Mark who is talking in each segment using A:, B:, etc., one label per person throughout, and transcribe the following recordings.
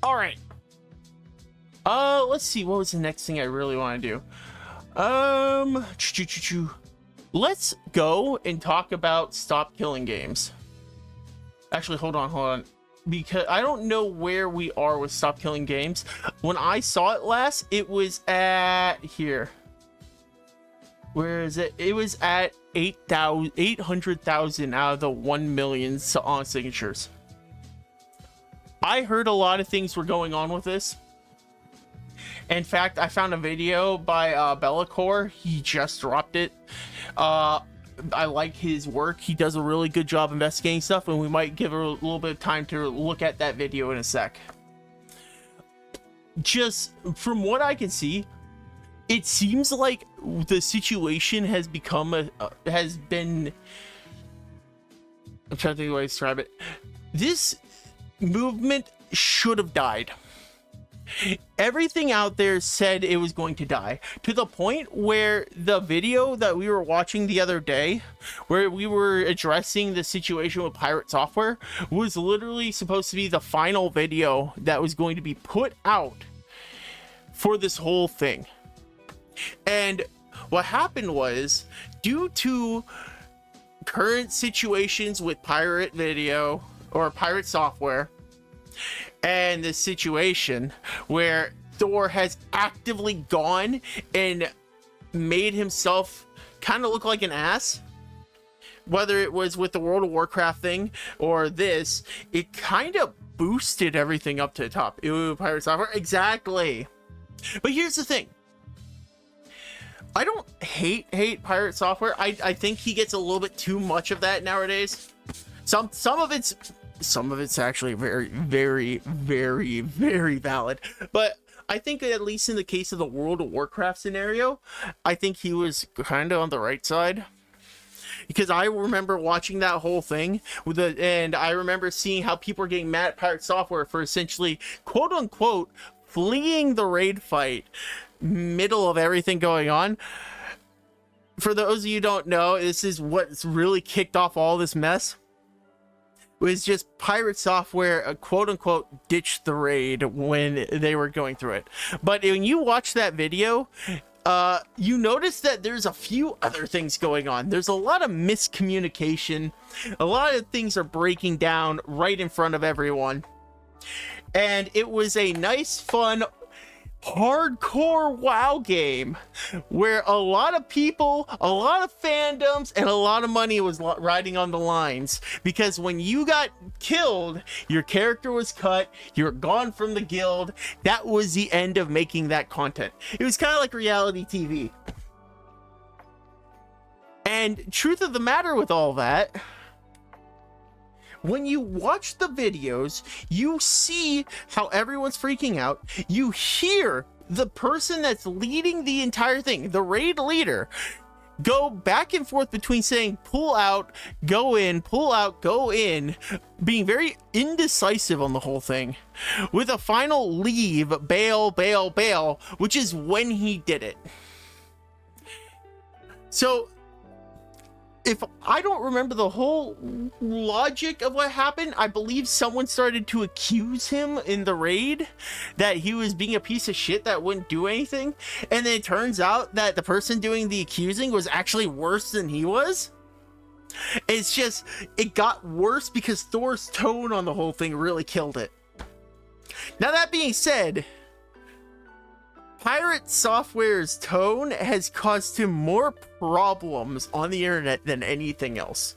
A: All right. Let's see. What was the next thing I really want to do? Let's go and talk about Stop Killing Games. Actually, hold on. Because I don't know where we are with Stop Killing Games. When I saw it last, it was at here. Where is it? It was at 800,000 out of the 1 million on signatures. I heard a lot of things were going on with this. In fact, I found a video by Bellacore. He just dropped it. I like his work. He does a really good job investigating stuff, and we might give a little bit of time to look at that video in a sec. Just from what I can see, it seems like the situation has become I'm trying to think of the way to describe it. This movement should have died. Everything out there said it was going to die, to the point where the video that we were watching the other day, where we were addressing the situation with Pirate Software, was literally supposed to be the final video that was going to be put out for this whole thing. And what happened was, due to current situations with Pirate Video or Pirate Software, and the situation where Thor has actively gone and made himself kind of look like an ass, whether it was with the World of Warcraft thing or this, it kind of boosted everything up to the top. Ooh, Pirate Software, exactly. But here's the thing. I don't hate Pirate Software. I think he gets a little bit too much of that nowadays. Some of it's actually very, very, very, very valid. But I think at least in the case of the World of Warcraft scenario, I think he was kind of on the right side. Because I remember watching that whole thing and I remember seeing how people were getting mad at Pirate Software for essentially, quote unquote, fleeing the raid fight middle of everything going on. For those of you who don't know, this is what's really kicked off all this mess. Was just Pirate Software, quote unquote, ditched the raid when they were going through it. But when you watch that video, you notice that there's a few other things going on. There's a lot of miscommunication. A lot of things are breaking down right in front of everyone. And it was a nice, fun, hardcore WoW game where a lot of people, a lot of fandoms, and a lot of money was riding on the lines, because when you got killed, your character was cut, you're gone from the guild. That was the end of making that content. It was kind of like reality TV. And truth of the matter with all that, when you watch the videos, you see how everyone's freaking out. You hear the person that's leading the entire thing, the raid leader, go back and forth between saying pull out, go in, pull out, go in, being very indecisive on the whole thing, with a final leave, bail, bail, bail, which is when he did it. So if I don't remember the whole logic of what happened, I believe someone started to accuse him in the raid that he was being a piece of shit that wouldn't do anything. And then it turns out that the person doing the accusing was actually worse than he was. It's just, it got worse because Thor's tone on the whole thing really killed it. Now, that being said, Pirate Software's tone has caused him more problems on the internet than anything else.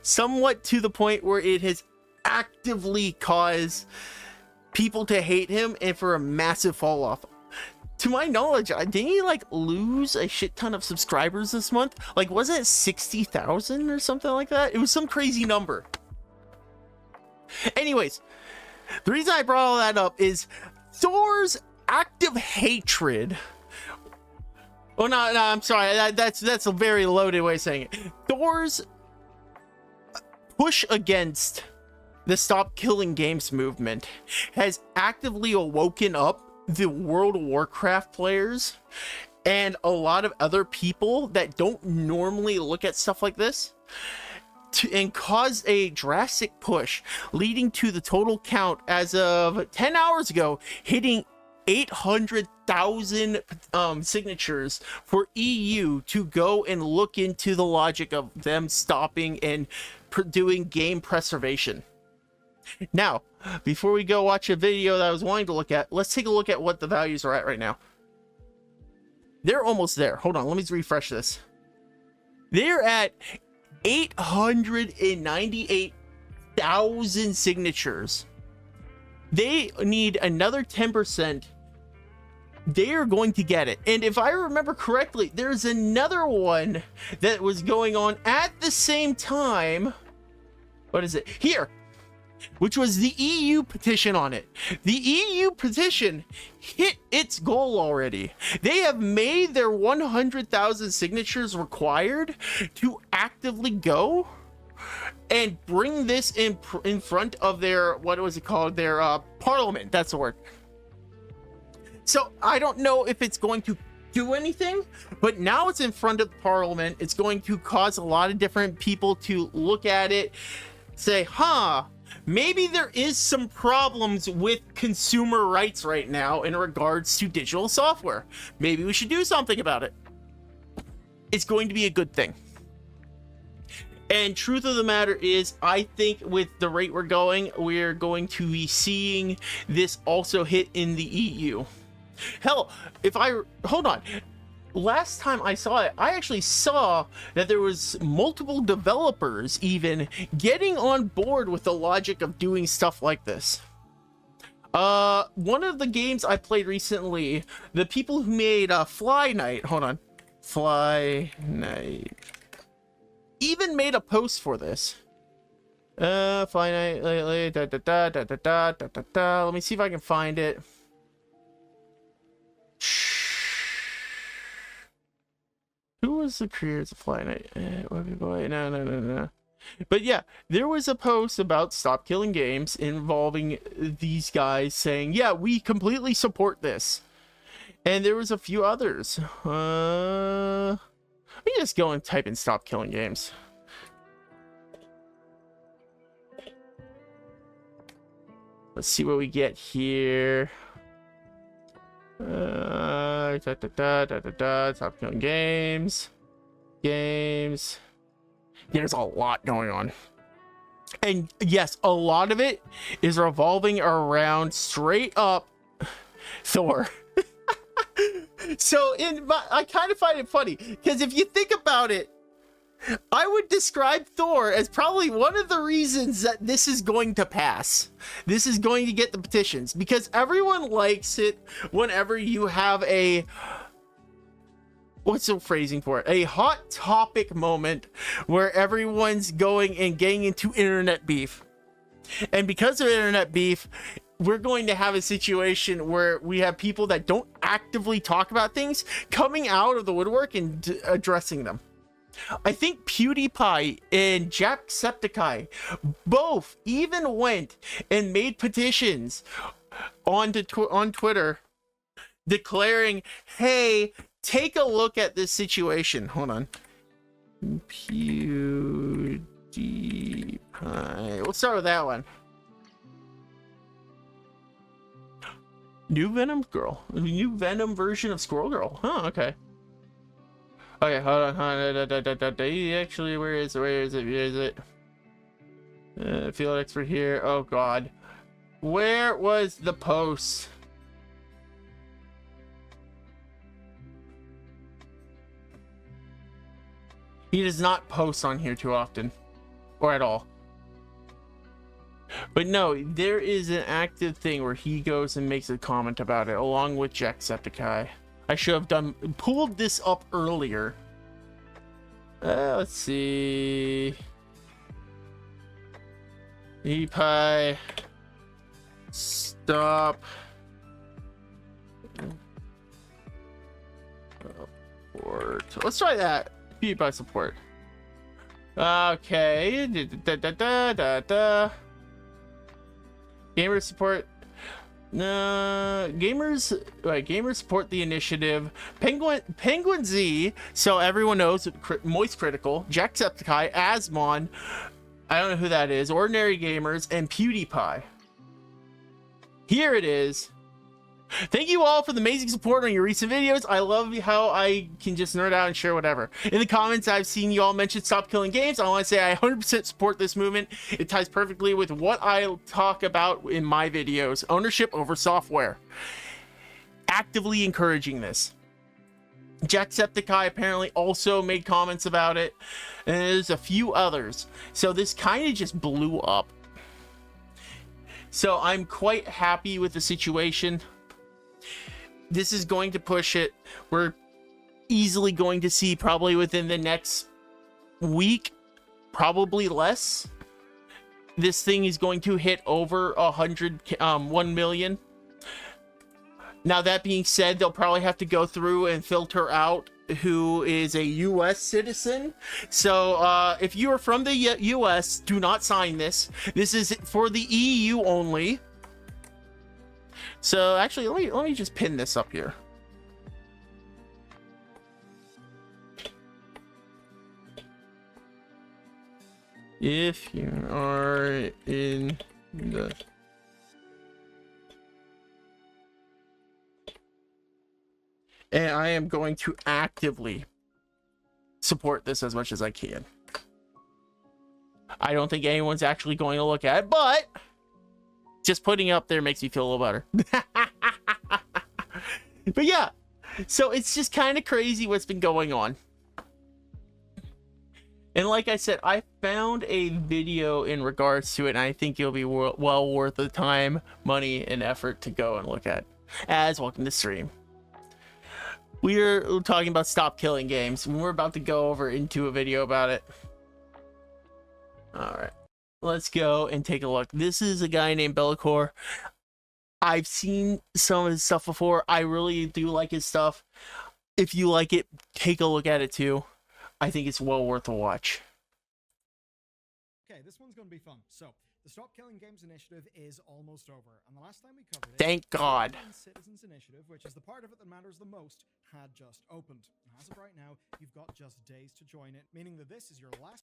A: Somewhat to the point where it has actively caused people to hate him and for a massive fall off. To my knowledge, didn't he like lose a shit ton of subscribers this month? Like, wasn't it 60,000 or something like that? It was some crazy number. Anyways, the reason I brought all that up is Thor's active hatred. Oh no, I'm sorry. That's a very loaded way of saying it. Thor's push against the Stop Killing Games movement has actively awoken up the World of Warcraft players and a lot of other people that don't normally look at stuff like this. and caused a drastic push, leading to the total count as of 10 hours ago hitting 800,000 signatures for EU to go and look into the logic of them stopping and doing game preservation. Now, before we go watch a video that I was wanting to look at, let's take a look at what the values are at right now. They're almost there. Hold on, let me refresh this. They're at 898,000 signatures. They need another 10%. They are going to get it. And if I remember correctly, there's another one that was going on at the same time. What is it? Here. Which was the EU petition on it. The EU petition hit its goal already. They have made their 100,000 signatures required to actively go and bring this in front of their, what was it called, their parliament. That's the word. So I don't know if it's going to do anything, but now it's in front of parliament. It's going to cause a lot of different people to look at it, say, huh, maybe there is some problems with consumer rights right now in regards to digital software. Maybe we should do something about it. It's going to be a good thing. And truth of the matter is, I think with the rate we're going to be seeing this also hit in the EU. Hell, hold on. Last time I saw it, I actually saw that there was multiple developers even getting on board with the logic of doing stuff like this. One of the games I played recently, the people who made Fly Night, hold on, Fly Night, even made a post for this. Fly Night, let me see if I can find it. Who was the creators of Fly Night? No. But yeah, there was a post about Stop Killing Games involving these guys saying, yeah, we completely support this. And there was a few others. Let me just go and type in Stop Killing Games. Let's see what we get here. Stop Killing Games. There's a lot going on. And yes, a lot of it is revolving around straight up Thor. So I kind of find it funny because if you think about it, I would describe Thor as probably one of the reasons that this is going to pass. This is going to get the petitions because everyone likes it whenever you have a, what's the phrasing for it? A hot topic moment where everyone's going and getting into internet beef. And because of internet beef, we're going to have a situation where we have people that don't actively talk about things coming out of the woodwork and addressing them. I think PewDiePie and Jacksepticeye both even went and made petitions on Twitter declaring, hey, take a look at this situation. Hold on. PewDiePie. We'll start with that one. New Venom Girl. New Venom version of Squirrel Girl. Huh, okay. Okay, hold on. Actually, where is it? Field expert here. Oh god. Where was the post? He does not post on here too often. Or at all. But no, there is an active thing where he goes and makes a comment about it, along with Jacksepticeye. I should have pulled this up earlier. Let's see. PewDiePie. Stop. Support. Let's try that. PewDiePie support. Okay. Gamer support. Gamers support the initiative. Penguin Z, so everyone knows, Moist Critical, Jacksepticeye, Asmon, I don't know who that is, Ordinary Gamers, and PewDiePie. Here it is. Thank you all for the amazing support on your recent videos. I love how I can just nerd out and share whatever. In the comments, I've seen you all mention Stop Killing Games. I want to say I 100% support this movement. It ties perfectly with what I talk about in my videos. Ownership over software. Actively encouraging this. Jacksepticeye apparently also made comments about it. And there's a few others. So this kind of just blew up. So I'm quite happy with the situation. This is going to push it. We're easily going to see, probably within the next week, probably less, this thing is going to hit over 1 million. Now, that being said, they'll probably have to go through and filter out who is a US citizen. So if you are from the US, do not sign this. This is for the EU only. So actually, let me just pin this up here. If you are in the and I am going to actively support this as much as I can. I don't think anyone's actually going to look at it, but just putting it up there makes me feel a little better. But yeah, so it's just kind of crazy what's been going on. And like I said, I found a video in regards to it, and I think it'll be well worth the time, money, and effort to go and look at. As welcome to stream. We're talking about Stop Killing Games, and we're about to go over into a video about it. All right. Let's go and take a look. This is a guy named Be'lakor. I've seen some of his stuff before. I really do like his stuff. If you like it, take a look at it too. I think it's well worth a watch.
B: Okay, this one's going to be fun. So, the Stop Killing Games initiative is almost over. And the last time we covered it,
A: thank God.
B: the Citizens Initiative, which is the part of it that matters the most, had just opened. As of right now, you've got just days to join it, meaning that this is your last.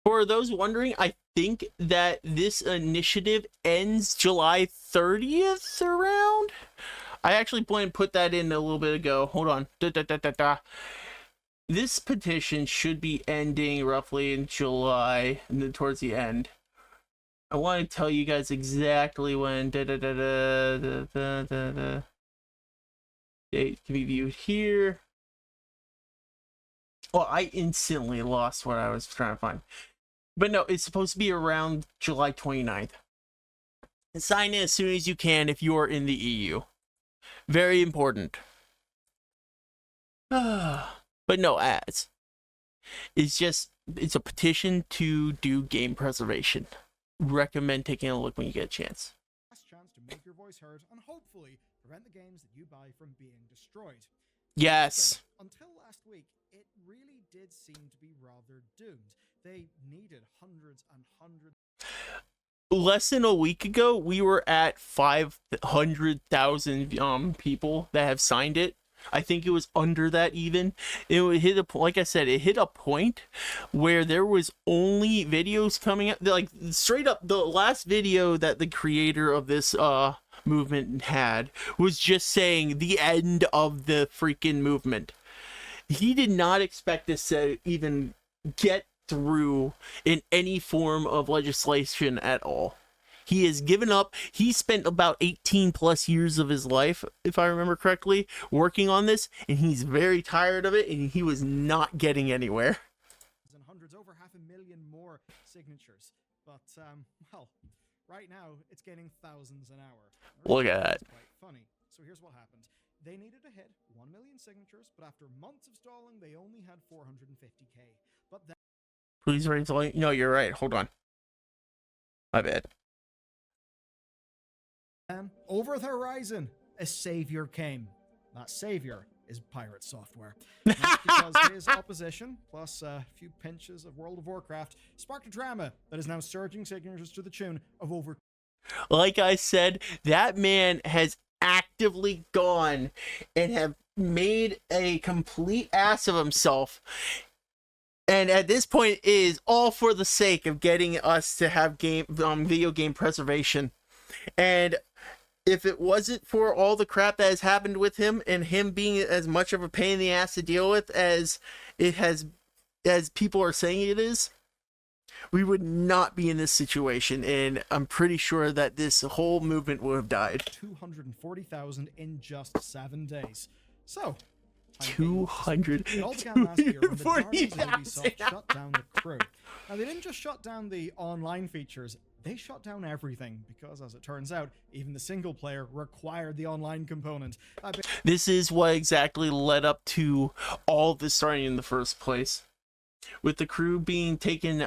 A: For those wondering, I think that this initiative ends July 30th around. I actually put that in a little bit ago. Hold on. This petition should be ending roughly in July, and then towards the end. I want to tell you guys exactly when. Date can be viewed here. Oh, I instantly lost what I was trying to find. But no, it's supposed to be around July 29th. And sign in as soon as you can if you are in the EU. Very important. But no ads. It's a petition to do game preservation. Recommend taking a look when you get a chance.
B: Last chance to make your voice heard and hopefully prevent the games that you buy from being destroyed.
A: Yes.
B: Until last week, it really did seem to be rather doomed. They needed hundreds and hundreds.
A: Less than a week ago, we were at 500,000 people that have signed it. I think it was under that even. It hit a, like I said, it hit a point where there was only videos coming up. Like straight up, the last video that the creator of this movement had was just saying the end of the freaking movement. He did not expect this to even get through in any form of legislation at all. He has given up. He spent about 18 plus years of his life, if I remember correctly, working on this, and he's very tired of it, and he was not getting anywhere.
B: And hundreds, over 500,000 more signatures. But, well, right now, it's gaining thousands an hour.
A: Look at that.
B: It's quite funny. So here's what happened. They needed to hit 1 million signatures, but after months of stalling, they only had 450K. But then...
A: Please raise the link. No, you're right. Hold on. My bad.
B: Over the horizon, a savior came. That savior is Pirate Software. That's because his opposition, plus a few pinches of World of Warcraft, sparked a drama that is now surging signatures to the tune of over...
A: Like I said, that man has actively gone and have made a complete ass of himself, and at this point is all for the sake of getting us to have video game preservation. And if it wasn't for all the crap that has happened with him and him being as much of a pain in the ass to deal with as it has, as people are saying it is, we would not be in this situation, and I'm pretty sure that this whole movement would have died.
B: 240,000 in just 7 days. So,
A: It
B: all began last year when the darlings of Ubisoft shut down the Crew. Now, they didn't just shut down the online features, they shut down everything, because as it turns out, even the single player required the online component.
A: This is what exactly led up to all this starting in the first place. With the Crew being taken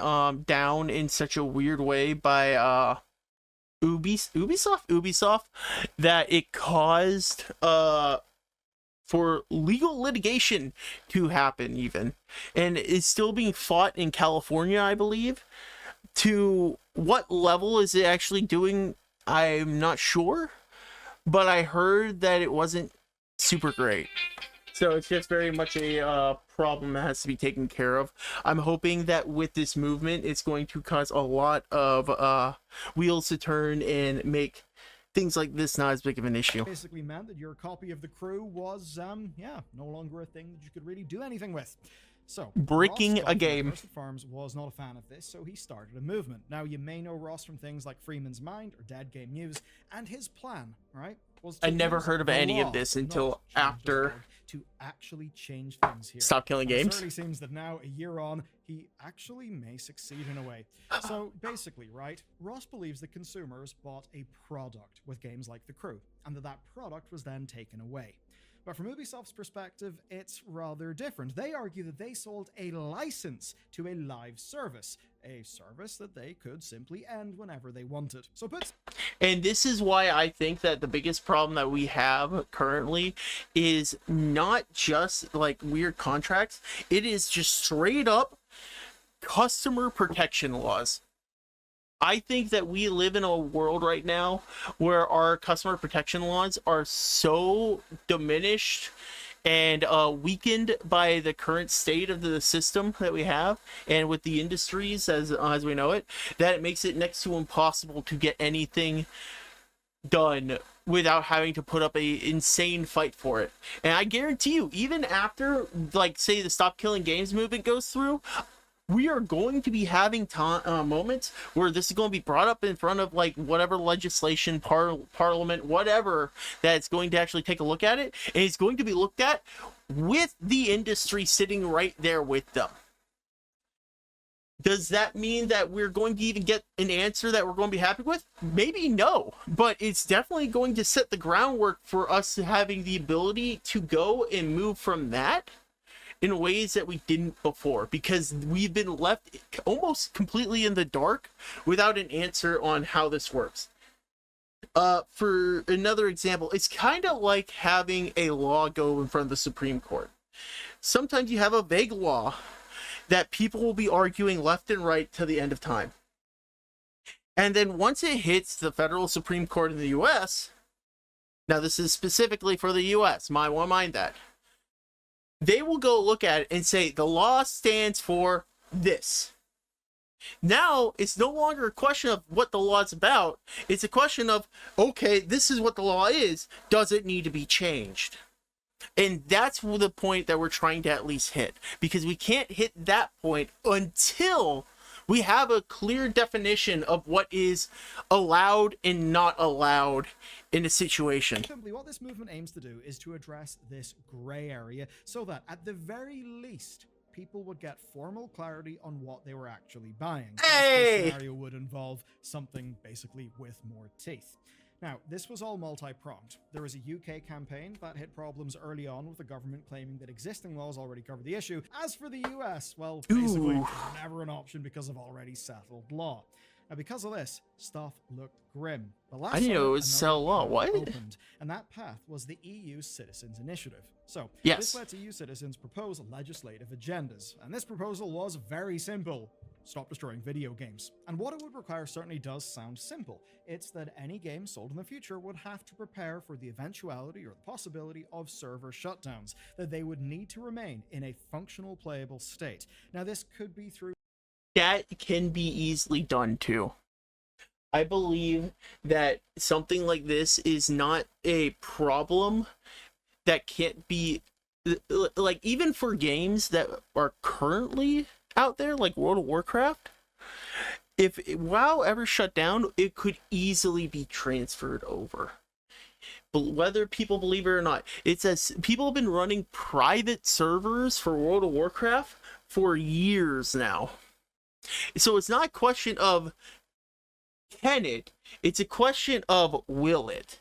A: down in such a weird way by Ubisoft, that it caused for legal litigation to happen even, and it's still being fought in California, I believe. To what level is it actually doing, I'm not sure, but I heard that it wasn't super great. So it's just very much a problem that has to be taken care of. I'm hoping that with this movement, it's going to cause a lot of wheels to turn and make things like this not as big of an issue.
B: Basically meant that your copy of the Crew was, no longer a thing that you could really do anything with. So,
A: breaking
B: Ross
A: a game.
B: Mercer Farms was not a fan of this, so he started a movement. Now, you may know Ross from things like Freeman's Mind or Dead Game News, and his plan, right, was to
A: I never
B: use
A: heard of
B: the
A: any
B: law,
A: of this
B: not
A: until after
B: to actually change things here.
A: Stop Killing
B: And
A: Games.
B: It certainly seems that now, a year on, he actually may succeed in a way. So basically, right, Ross believes that consumers bought a product with games like The Crew, and that product was then taken away. But from Ubisoft's perspective, it's rather different. They argue that they sold a license to a live service, a service that they could simply end whenever they wanted. So
A: and this is why I think that the biggest problem that we have currently is not just like weird contracts, it is just straight up customer protection laws. I think that we live in a world right now where our customer protection laws are so diminished and weakened by the current state of the system that we have, and with the industries as we know it, that it makes it next to impossible to get anything done without having to put up a insane fight for it. And I guarantee you, even after, like, say the Stop Killing Games movement goes through, we are going to be having moments where this is going to be brought up in front of like whatever legislation, parliament, whatever, that's going to actually take a look at it, and it's going to be looked at with the industry sitting right there with them. Does that mean that we're going to even get an answer that we're going to be happy with? Maybe no, but it's definitely going to set the groundwork for us having the ability to go and move from that in ways that we didn't before, because we've been left almost completely in the dark without an answer on how this works. For another example, it's kind of like having a law go in front of the Supreme Court. Sometimes you have a vague law that people will be arguing left and right to the end of time. And then once it hits the federal Supreme Court in the US, now this is specifically for the US, might want to mind that, they will go look at it and say the law stands for this. Now it's no longer a question of what the law is about. It's a question of, okay, this is what the law is. Does it need to be changed? And that's the point that we're trying to at least hit, because we can't hit that point until we have a clear definition of what is allowed and not allowed in a situation.
B: Simply, what this movement aims to do is to address this gray area so that, at the very least, people would get formal clarity on what they were actually buying.
A: Hey!
B: This scenario would involve something basically with more teeth. Now, this was all multi-pronged. There was a UK campaign that hit problems early on with the government claiming that existing laws already cover the issue. As for the US, well, basically, it was never an option because of already settled law. Now, because of this, stuff looked grim. But last
A: I didn't know it was
B: summer,
A: settled law.
B: another
A: What?
B: path opened, and that path was the EU Citizens Initiative. So,
A: Yes.
B: this lets EU citizens propose legislative agendas. And this proposal was very simple. stop destroying video games. And what it would require certainly does sound simple. It's that any game sold in the future would have to prepare for the eventuality or the possibility of server shutdowns, that they would need to remain in a functional, playable state. Now, this could be through...
A: That can be easily done too. I believe that something like this is not a problem that can't be, like, even for games that are currently out there, like World of Warcraft, if WoW ever shut down, it could easily be transferred over. But whether people believe it or not, it's as people have been running private servers for World of Warcraft for years now. So it's not a question of can it, it's a question of will it.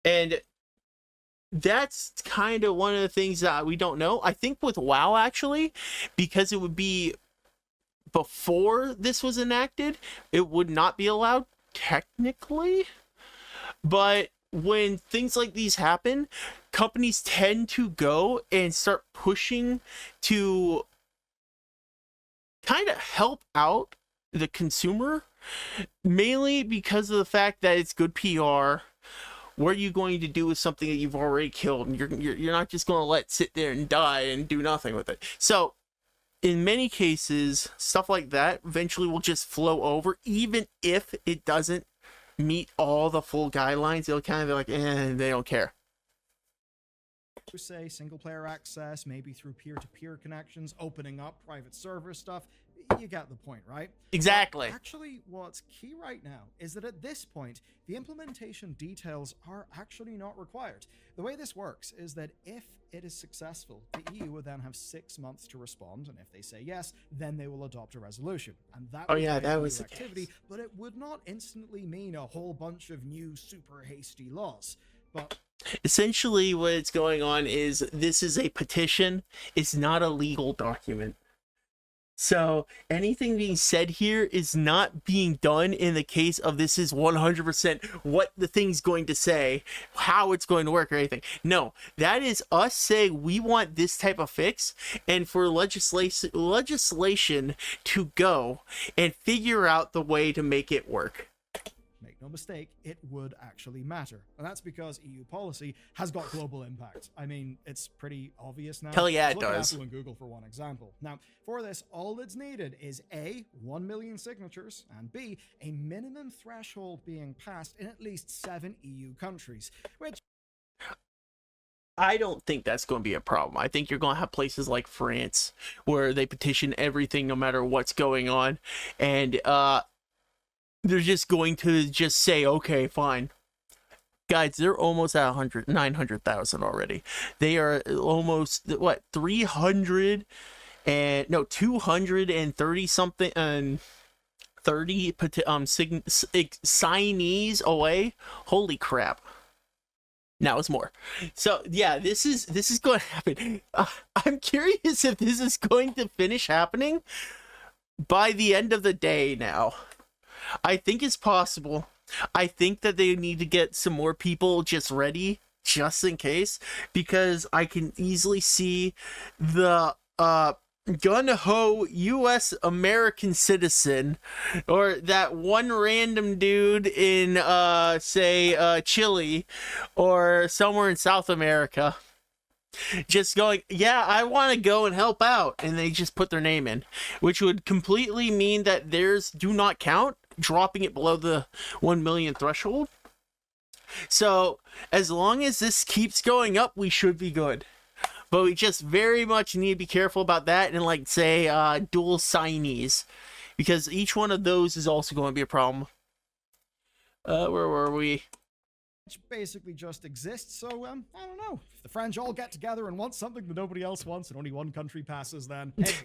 A: And that's kind of one of the things that we don't know. I think with WoW, actually, because it would be before this was enacted, it would not be allowed technically. But when things like these happen, companies tend to go and start pushing to kind of help out the consumer, mainly because of the fact that it's good PR. What are you going to do with something that you've already killed? And you're not just going to let it sit there and die and do nothing with it. So in many cases, stuff like that eventually will just flow over, even if it doesn't meet all the full guidelines. They'll kind of be like, they don't care.
B: Say single player access, maybe through peer-to-peer connections, opening up private server stuff. You get the point, right?
A: Exactly.
B: But actually, what's key right now is that at this point, the implementation details are actually not required. The way this works is that if it is successful, the EU will then have 6 months to respond, and if they say yes, then they will adopt a resolution. And that
A: that was the
B: activity, but it would not instantly mean a whole bunch of new super hasty laws. But
A: essentially what's going on is this is a petition. It's not a legal document. So anything being said here is not being done in the case of this is 100% what the thing's going to say, how it's going to work or anything. No, that is us saying we want this type of fix, and for legislation to go and figure out the way to make it work.
B: Make no mistake, it would actually matter. And that's because EU policy has got global impact. I mean, it's pretty obvious now.
A: Hell yeah, it
B: Look at
A: does.
B: Apple and Google for one example. Now, for this, all that's needed is A, 1 million signatures, and B, a minimum threshold being passed in at least 7 EU countries, which...
A: I don't think that's going to be a problem. I think you're going to have places like France where they petition everything no matter what's going on, and they're just going to just say, okay, fine. Guys, they're almost at 900,000 already. They are almost, what, 230 something, and 30 signees away. Holy crap. Now it's more. So yeah, this is going to happen. I'm curious if this is going to finish happening by the end of the day now. I think it's possible. I think that they need to get some more people just ready, just in case, because I can easily see the gun-ho U.S. American citizen, or that one random dude in, say, Chile, or somewhere in South America, just going, yeah, I want to go and help out, and they just put their name in, which would completely mean that theirs do not count, dropping it below the 1 million threshold. So as long as this keeps going up, we should be good. But we just very much need to be careful about that, and like say dual signees, because each one of those is also going to be a problem. Where were we?
B: Which basically just exists, so I don't know. If the French all get together and want something that nobody else wants and only one country passes, then hey,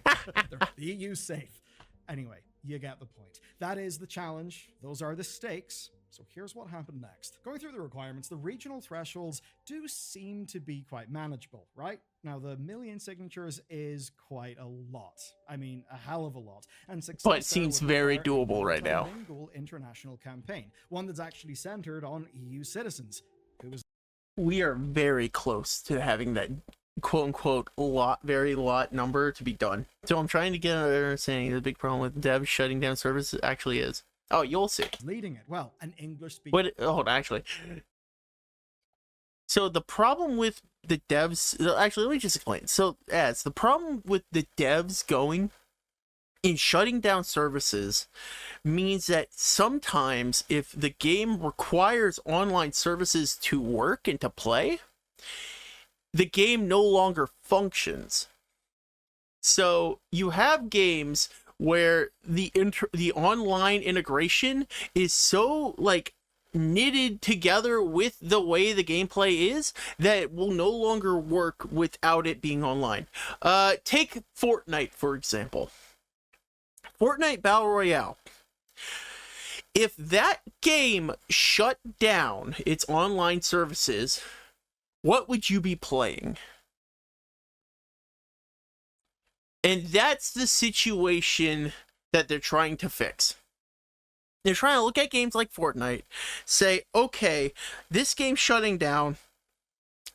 B: the EU's safe. Anyway, you get the point. That is the challenge. Those are the stakes. So here's what happened next. Going through the requirements, the regional thresholds do seem to be quite manageable, right? Now, the million signatures is quite a lot. I mean, a hell of a lot. And
A: but it seems very doable right now.
B: International campaign, one that's actually centered on EU citizens.
A: We are very close to having that quote unquote very lot number to be done. So I'm trying to get an understanding of the big problem with devs shutting down services actually is. Oh, you'll see.
B: Leading it. Well, an English speaking.
A: Wait, hold on, actually. So the problem with the devs, actually, let me just explain. So, as the problem with the devs going in shutting down services means that sometimes if the game requires online services to work and to play, the game no longer functions. So you have games where the online integration is so like knitted together with the way the gameplay is that it will no longer work without it being online. Take Fortnite, for example. Fortnite Battle Royale. If that game shut down its online services, what would you be playing? And that's the situation that they're trying to fix. They're trying to look at games like Fortnite, say, okay, this game's shutting down.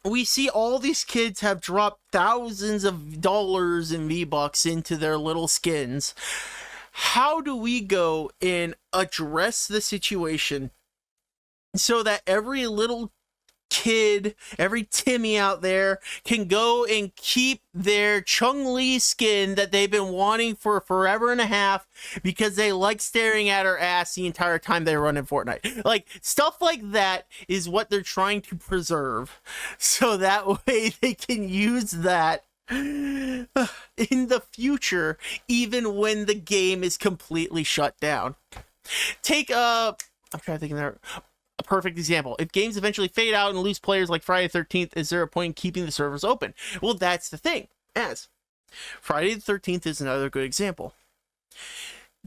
A: We see all these kids have dropped thousands of dollars in V-Bucks into their little skins. How do we go and address the situation so that every little kid, every Timmy out there can go and keep their Chun-Li skin that they've been wanting for forever and a half because they like staring at her ass the entire time they run in Fortnite? Like, stuff like that is what they're trying to preserve, so that way they can use that in the future, even when the game is completely shut down. Take I'm trying to think of that. A perfect example. If games eventually fade out and lose players like Friday the 13th, is there a point in keeping the servers open? Well, that's the thing. As Friday the 13th is another good example.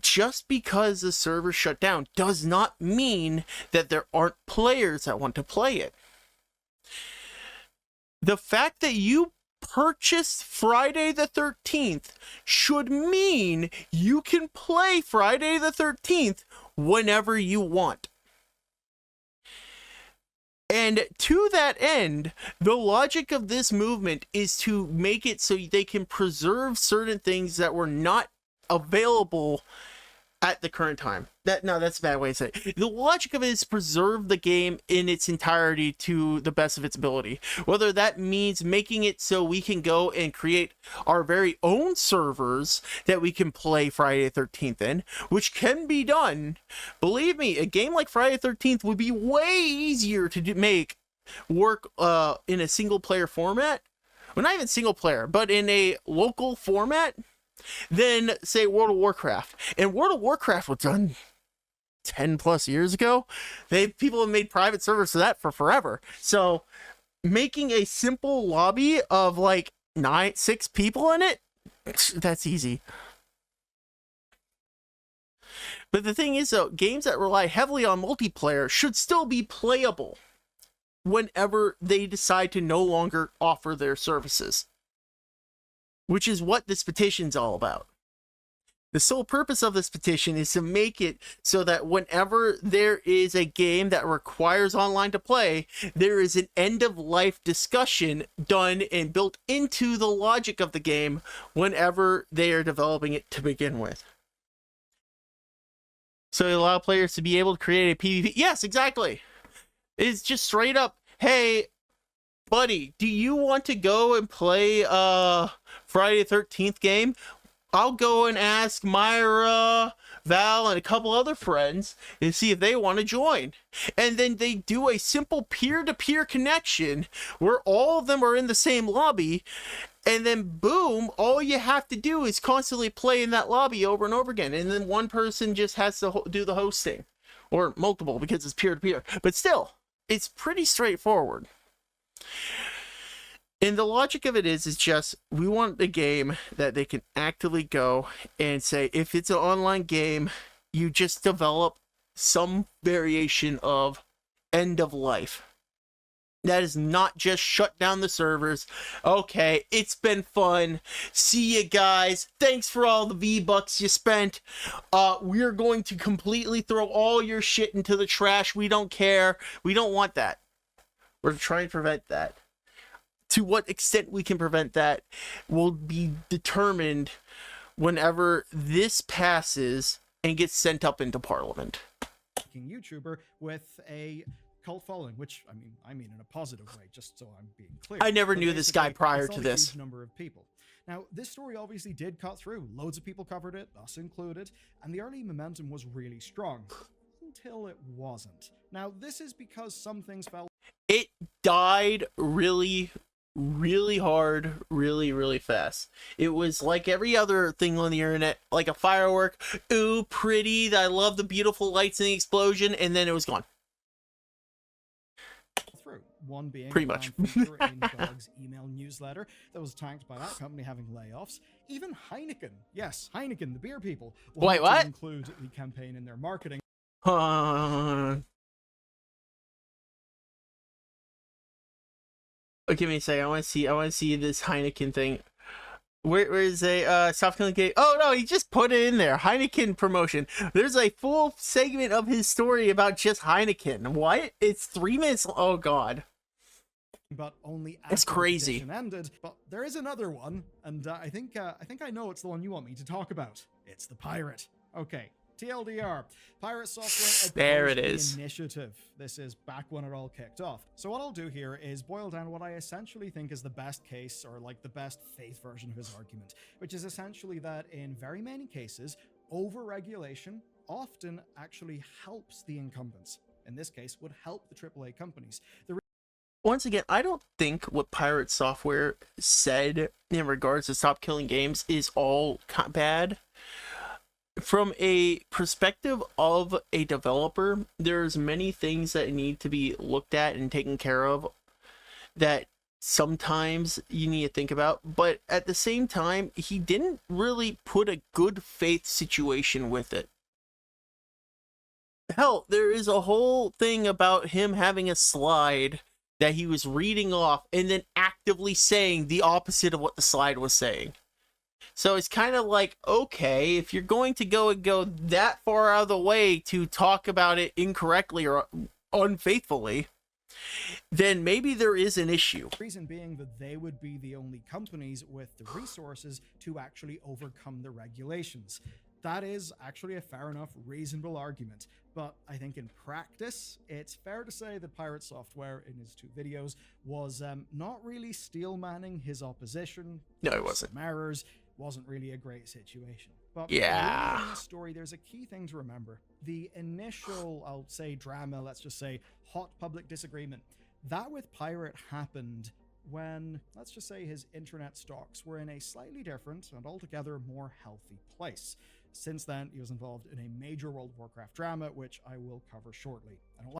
A: Just because the server shut down does not mean that there aren't players that want to play it. The fact that you purchased Friday the 13th should mean you can play Friday the 13th whenever you want. And to that end, the logic of this movement is to make it so they can preserve certain things that were not available at the current time. That's a bad way to say it. The logic of it is preserve the game in its entirety to the best of its ability. Whether that means making it so we can go and create our very own servers that we can play Friday the 13th in, which can be done. Believe me, a game like Friday the 13th would be way easier to make work in a single player format. Well, not even single player, but in a local format than, say, World of Warcraft. And World of Warcraft was done 10 plus years ago. People have made private servers for that for forever. So making a simple lobby of like 6 people in it, that's easy. But the thing is, though, games that rely heavily on multiplayer should still be playable whenever they decide to no longer offer their services, which is what this petition's all about. The sole purpose of this petition is to make it so that whenever there is a game that requires online to play, there is an end-of-life discussion done and built into the logic of the game whenever they are developing it to begin with. So it allows players to be able to create a PvP. Yes, exactly. It's just straight up, hey, buddy, do you want to go and play Friday the 13th game? I'll go and ask Myra, Val, and a couple other friends and see if they want to join. And then they do a simple peer-to-peer connection where all of them are in the same lobby. And then boom, all you have to do is constantly play in that lobby over and over again. And then one person just has to do the hosting. Or multiple, because it's peer-to-peer. But still, it's pretty straightforward. And the logic of it is just, we want a game that they can actively go and say, if it's an online game, you just develop some variation of end of life. That is not just shut down the servers. Okay, it's been fun. See you guys. Thanks for all the V-Bucks you spent. We're going to completely throw all your shit into the trash. We don't care. We don't want that. We're trying to prevent that. to what extent we can prevent that will be determined whenever this passes and gets sent up into Parliament.
B: YouTuber with a cult following, which I mean in a positive way, just so I'm being clear.
A: I never
B: But
A: knew this guy
B: basically,
A: prior
B: it's
A: to
B: not a
A: this.
B: huge number of people. Now, this story obviously did cut through. Loads of people covered it, us included, and the early momentum was really strong. Until it wasn't. Now, this is because some things fell.
A: It died really, really hard, really, really fast. It was like every other thing on the internet, like a firework. Ooh, pretty. I love the beautiful lights and the explosion, and then it was gone.
B: Through. One being
A: Pretty much.
B: feature in Doug's email newsletter that was tanked by that company having layoffs. Even Heineken, yes, Heineken, the beer people,
A: Wait,
B: wanted
A: what?
B: to include the campaign in their marketing.
A: Give me a second. I want to see this Heineken thing. Where is a South Carolina game? Oh no, he just put it in there. Heineken promotion. There's a full segment of his story about just Heineken. What? It's 3 minutes. Oh god.
B: But only
A: It's
B: after
A: crazy.
B: the petition ended. But there is another one, and I think I know it's the one you want me to talk about. It's the pirate. Okay, TLDR. Pirate Software
A: There it
B: opposed
A: is.
B: the initiative. This is back when it all kicked off. So what I'll do here is boil down what I essentially think is the best case, or like the best faith version of his argument, which is essentially that in very many cases, over-regulation often actually helps the incumbents. In this case, would help the AAA companies.
A: Once again, I don't think what Pirate Software said in regards to stop killing games is all bad. From a perspective of a developer, there's many things that need to be looked at and taken care of that sometimes you need to think about. But at the same time, he didn't really put a good faith situation with it. Hell, there is a whole thing about him having a slide that he was reading off and then actively saying the opposite of what the slide was saying. So it's kind of like, okay, if you're going to go that far out of the way to talk about it incorrectly or unfaithfully, then maybe there is an issue.
B: Reason being that they would be the only companies with the resources to actually overcome the regulations. That is actually a fair enough, reasonable argument. But I think in practice, it's fair to say that Pirate Software, in his 2 videos, was not really steel manning his opposition.
A: No, it wasn't.
B: Some errors. Wasn't really a great situation. But
A: Yeah.
B: in this story, there's a key thing to remember. The initial, I'll say drama, let's just say hot public disagreement, that with Pirate happened when, let's just say, his internet stocks were in a slightly different and altogether more healthy place. Since then, he was involved in a major World of Warcraft drama, which I will cover shortly. I don't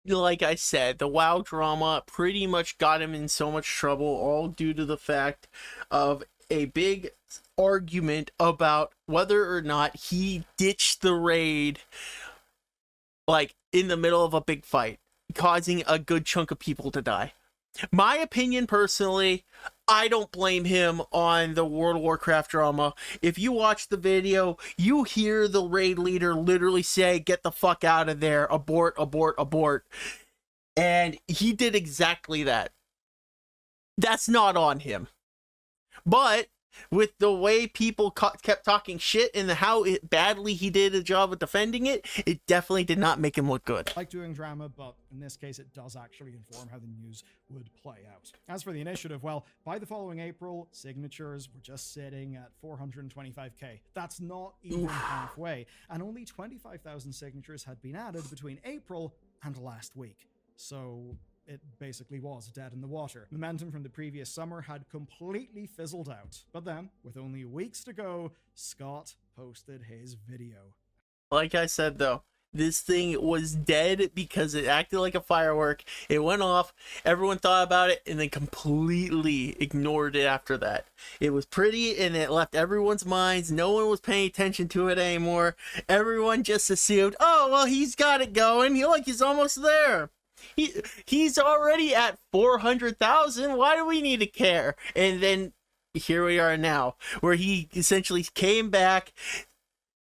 A: Like I said, the WoW drama pretty much got him in so much trouble, all due to the fact of a big argument about whether or not he ditched the raid, like, in the middle of a big fight, causing a good chunk of people to die. My opinion, personally, I don't blame him on the World of Warcraft drama. If you watch the video, you hear the raid leader literally say, "Get the fuck out of there, abort, abort, abort." And he did exactly that. That's not on him. But with the way people kept talking shit and how badly he did a job of defending it, it definitely did not make him look good.
B: like doing drama, but in this case, it does actually inform how the news would play out. As for the initiative, well, by the following April, signatures were just sitting at 425k. That's not even halfway, and only 25,000 signatures had been added between April and last week. So it basically was dead in the water. Momentum from the previous summer had completely fizzled out. But then, with only weeks to go, Scott posted his video.
A: Like I said, though, this thing was dead because it acted like a firework. It went off, everyone thought about it, and then completely ignored it after that. It was pretty, and it left everyone's minds. No one was paying attention to it anymore. Everyone just assumed, oh, well, he's got it going. He's almost there. He's already at 400,000. Why do we need to care? And then here we are now, where he essentially came back,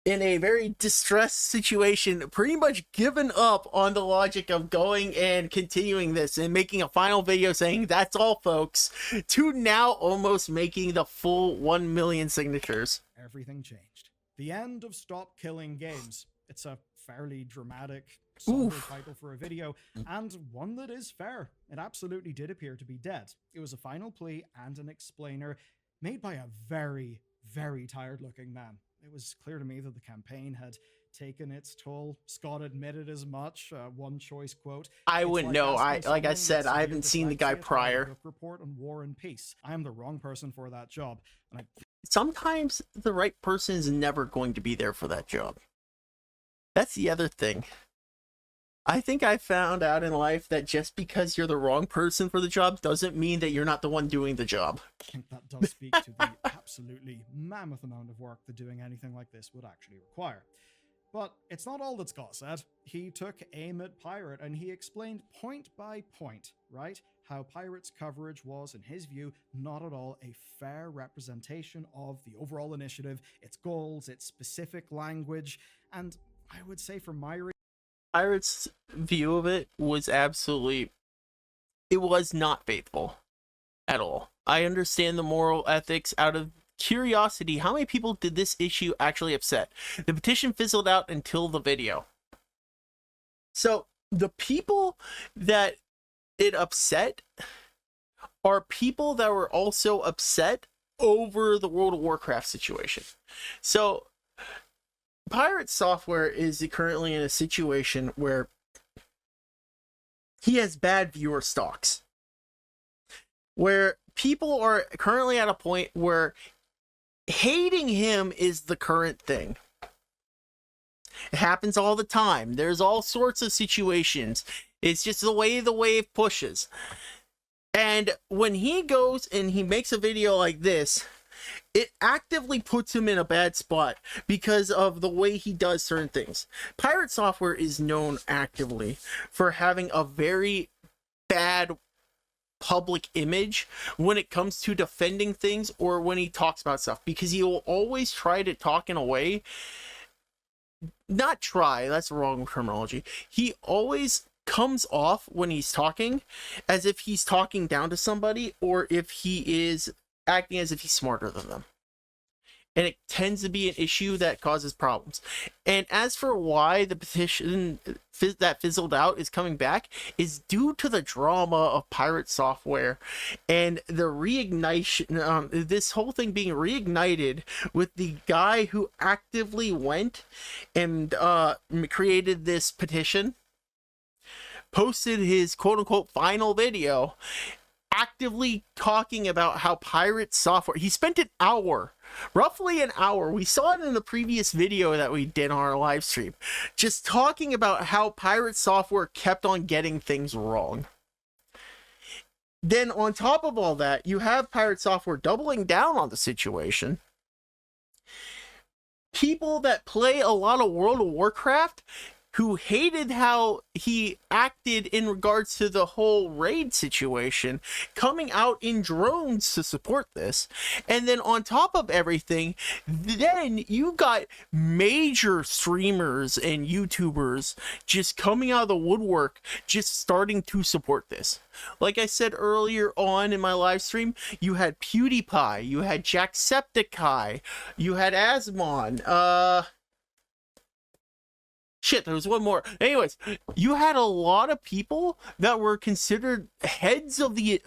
A: in a very distressed situation, pretty much given up on the logic of going and continuing this and making a final video saying that's all folks, to now almost making the full 1 million signatures.
B: Everything changed. The end of Stop Killing Games. It's a fairly dramatic, somber title for a video, and one that is fair. It absolutely did appear to be dead. It was a final plea and an explainer made by a very, very tired-looking man. It was clear to me that the campaign had taken its toll. Scott admitted as much. One choice quote.
A: I wouldn't know. Like I said, I haven't seen the guy prior.
B: Report on War and Peace. I am the wrong person for that job. And
A: sometimes the right person is never going to be there for that job. That's the other thing. I think I found out in life that just because you're the wrong person for the job doesn't mean that you're not the one doing the job.
B: I think that does speak to the absolutely mammoth amount of work that doing anything like this would actually require. But it's not all that Scott said. He took aim at Pirate and he explained point by point, right, how Pirate's coverage was, in his view, not at all a fair representation of the overall initiative, its goals, its specific language, and I would say from my
A: Pirate's view of it was absolutely, it was not faithful at all. I understand the moral ethics. Out of curiosity, how many people did this issue actually upset? The petition fizzled out until the video. So the people that it upset are people that were also upset over the World of Warcraft situation. So Pirate Software is currently in a situation where he has bad viewer stocks, where people are currently at a point where hating him is the current thing. It happens all the time. There's all sorts of situations. It's just the way the wave pushes. And when he goes and he makes a video like this, it actively puts him in a bad spot because of the way he does certain things. Pirate Software is known actively for having a very bad public image when it comes to defending things or when he talks about stuff, because he will always try to talk in a way, not try, that's the wrong terminology. He always comes off when he's talking as if he's talking down to somebody, or if he is acting as if he's smarter than them. And it tends to be an issue that causes problems. And as for why the petition that fizzled out is coming back, is due to the drama of Pirate Software and the reignition, this whole thing being reignited with the guy who actively went and created this petition, posted his quote-unquote final video, actively talking about how Pirate Software, he spent an hour, roughly an hour, we saw it in the previous video that we did on our live stream, just talking about how Pirate Software kept on getting things wrong. Then on top of all that, you have Pirate Software doubling down on the situation. People that play a lot of World of Warcraft who hated how he acted in regards to the whole raid situation, coming out in drones to support this. And then on top of everything, then you got major streamers and YouTubers just coming out of the woodwork, just starting to support this. Like I said earlier on in my live stream, you had PewDiePie, you had Jacksepticeye, you had Asmon, shit, there was one more. Anyways, you had a lot of people that were considered heads of the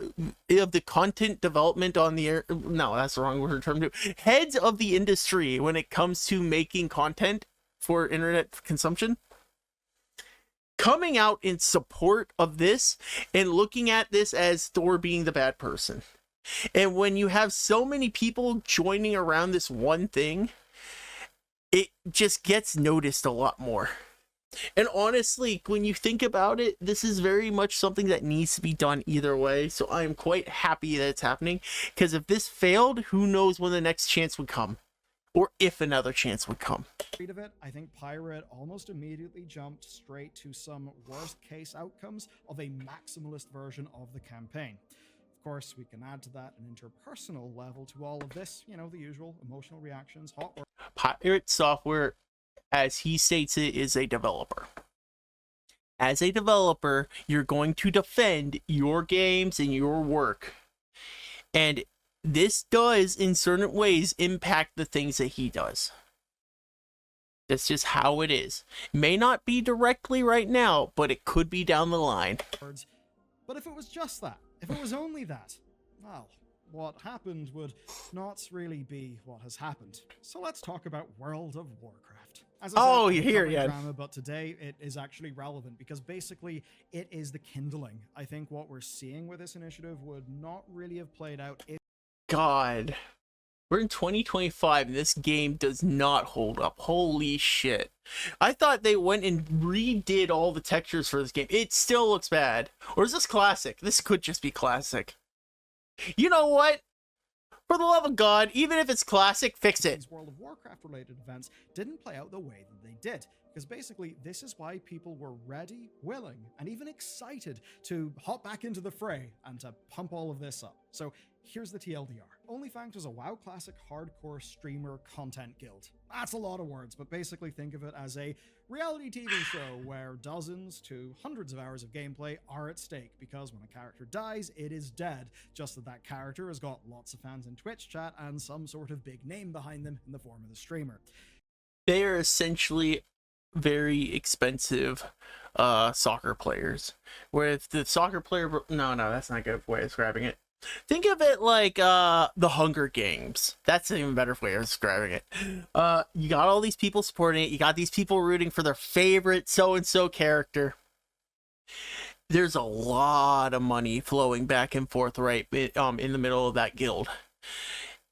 A: content development on the air. No, that's the wrong word term too. Heads of the industry when it comes to making content for internet consumption, coming out in support of this and looking at this as Thor being the bad person. And when you have so many people joining around this one thing, it just gets noticed a lot more. And honestly, when you think about it, this is very much something that needs to be done either way. So I am quite happy that it's happening, because if this failed, who knows when the next chance would come, or if another chance would come.
B: Of it, I think Pirate almost immediately jumped straight to some worst case outcomes of a maximalist version of the campaign. Of course, we can add to that an interpersonal level to all of this, you know, the usual emotional reactions, hot or
A: Pirate Software as he states it, is a developer. As a developer, you're going to defend your games and your work. And this does, in certain ways, impact the things that he does. That's just how it is. May not be directly right now, but it could be down the line.
B: But if it was just that, if it was only that, well, what happened would not really be what has happened. So let's talk about World of Warcraft. As I said,
A: you're here again.
B: Drama, but today it is actually relevant because basically it is the kindling. I think what we're seeing with this initiative would not really have played out if
A: God. We're in 2025 and this game does not hold up. Holy shit. I thought they went and redid all the textures for this game. It still looks bad. Or is this classic? This could just be classic. You know what? For the love of God, even if it's classic, fix it.
B: These World of Warcraft related events didn't play out the way that they did. Because basically, this is why people were ready, willing, and even excited to hop back into the fray and to pump all of this up. So here's the TLDR. OnlyFanked is a WoW Classic hardcore streamer content guild. That's a lot of words, but basically think of it as a reality TV show where dozens to hundreds of hours of gameplay are at stake, because when a character dies, it is dead. Just that character has got lots of fans in Twitch chat and some sort of big name behind them in the form of the streamer.
A: They are essentially very expensive soccer players. Where if the soccer player... No, that's not a good way of describing it. Think of it like the Hunger Games. That's an even better way of describing it. You got all these people supporting it. You got these people rooting for their favorite so-and-so character. There's a lot of money flowing back and forth right in the middle of that guild.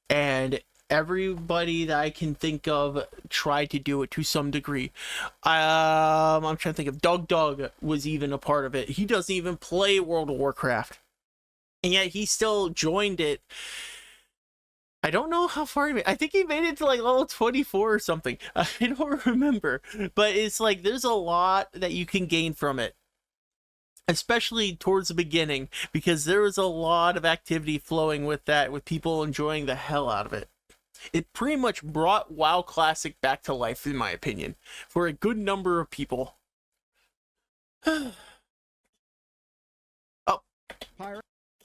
A: And everybody that I can think of tried to do it to some degree. I'm trying to think of Doug was even a part of it. He doesn't even play World of Warcraft. And yet he still joined it. I don't know how far he made. I think he made it to like level 24 or something. I don't remember. But it's like there's a lot that you can gain from it. Especially towards the beginning. Because there was a lot of activity flowing with that. With people enjoying the hell out of it. It pretty much brought WoW Classic back to life, in my opinion. For a good number of people.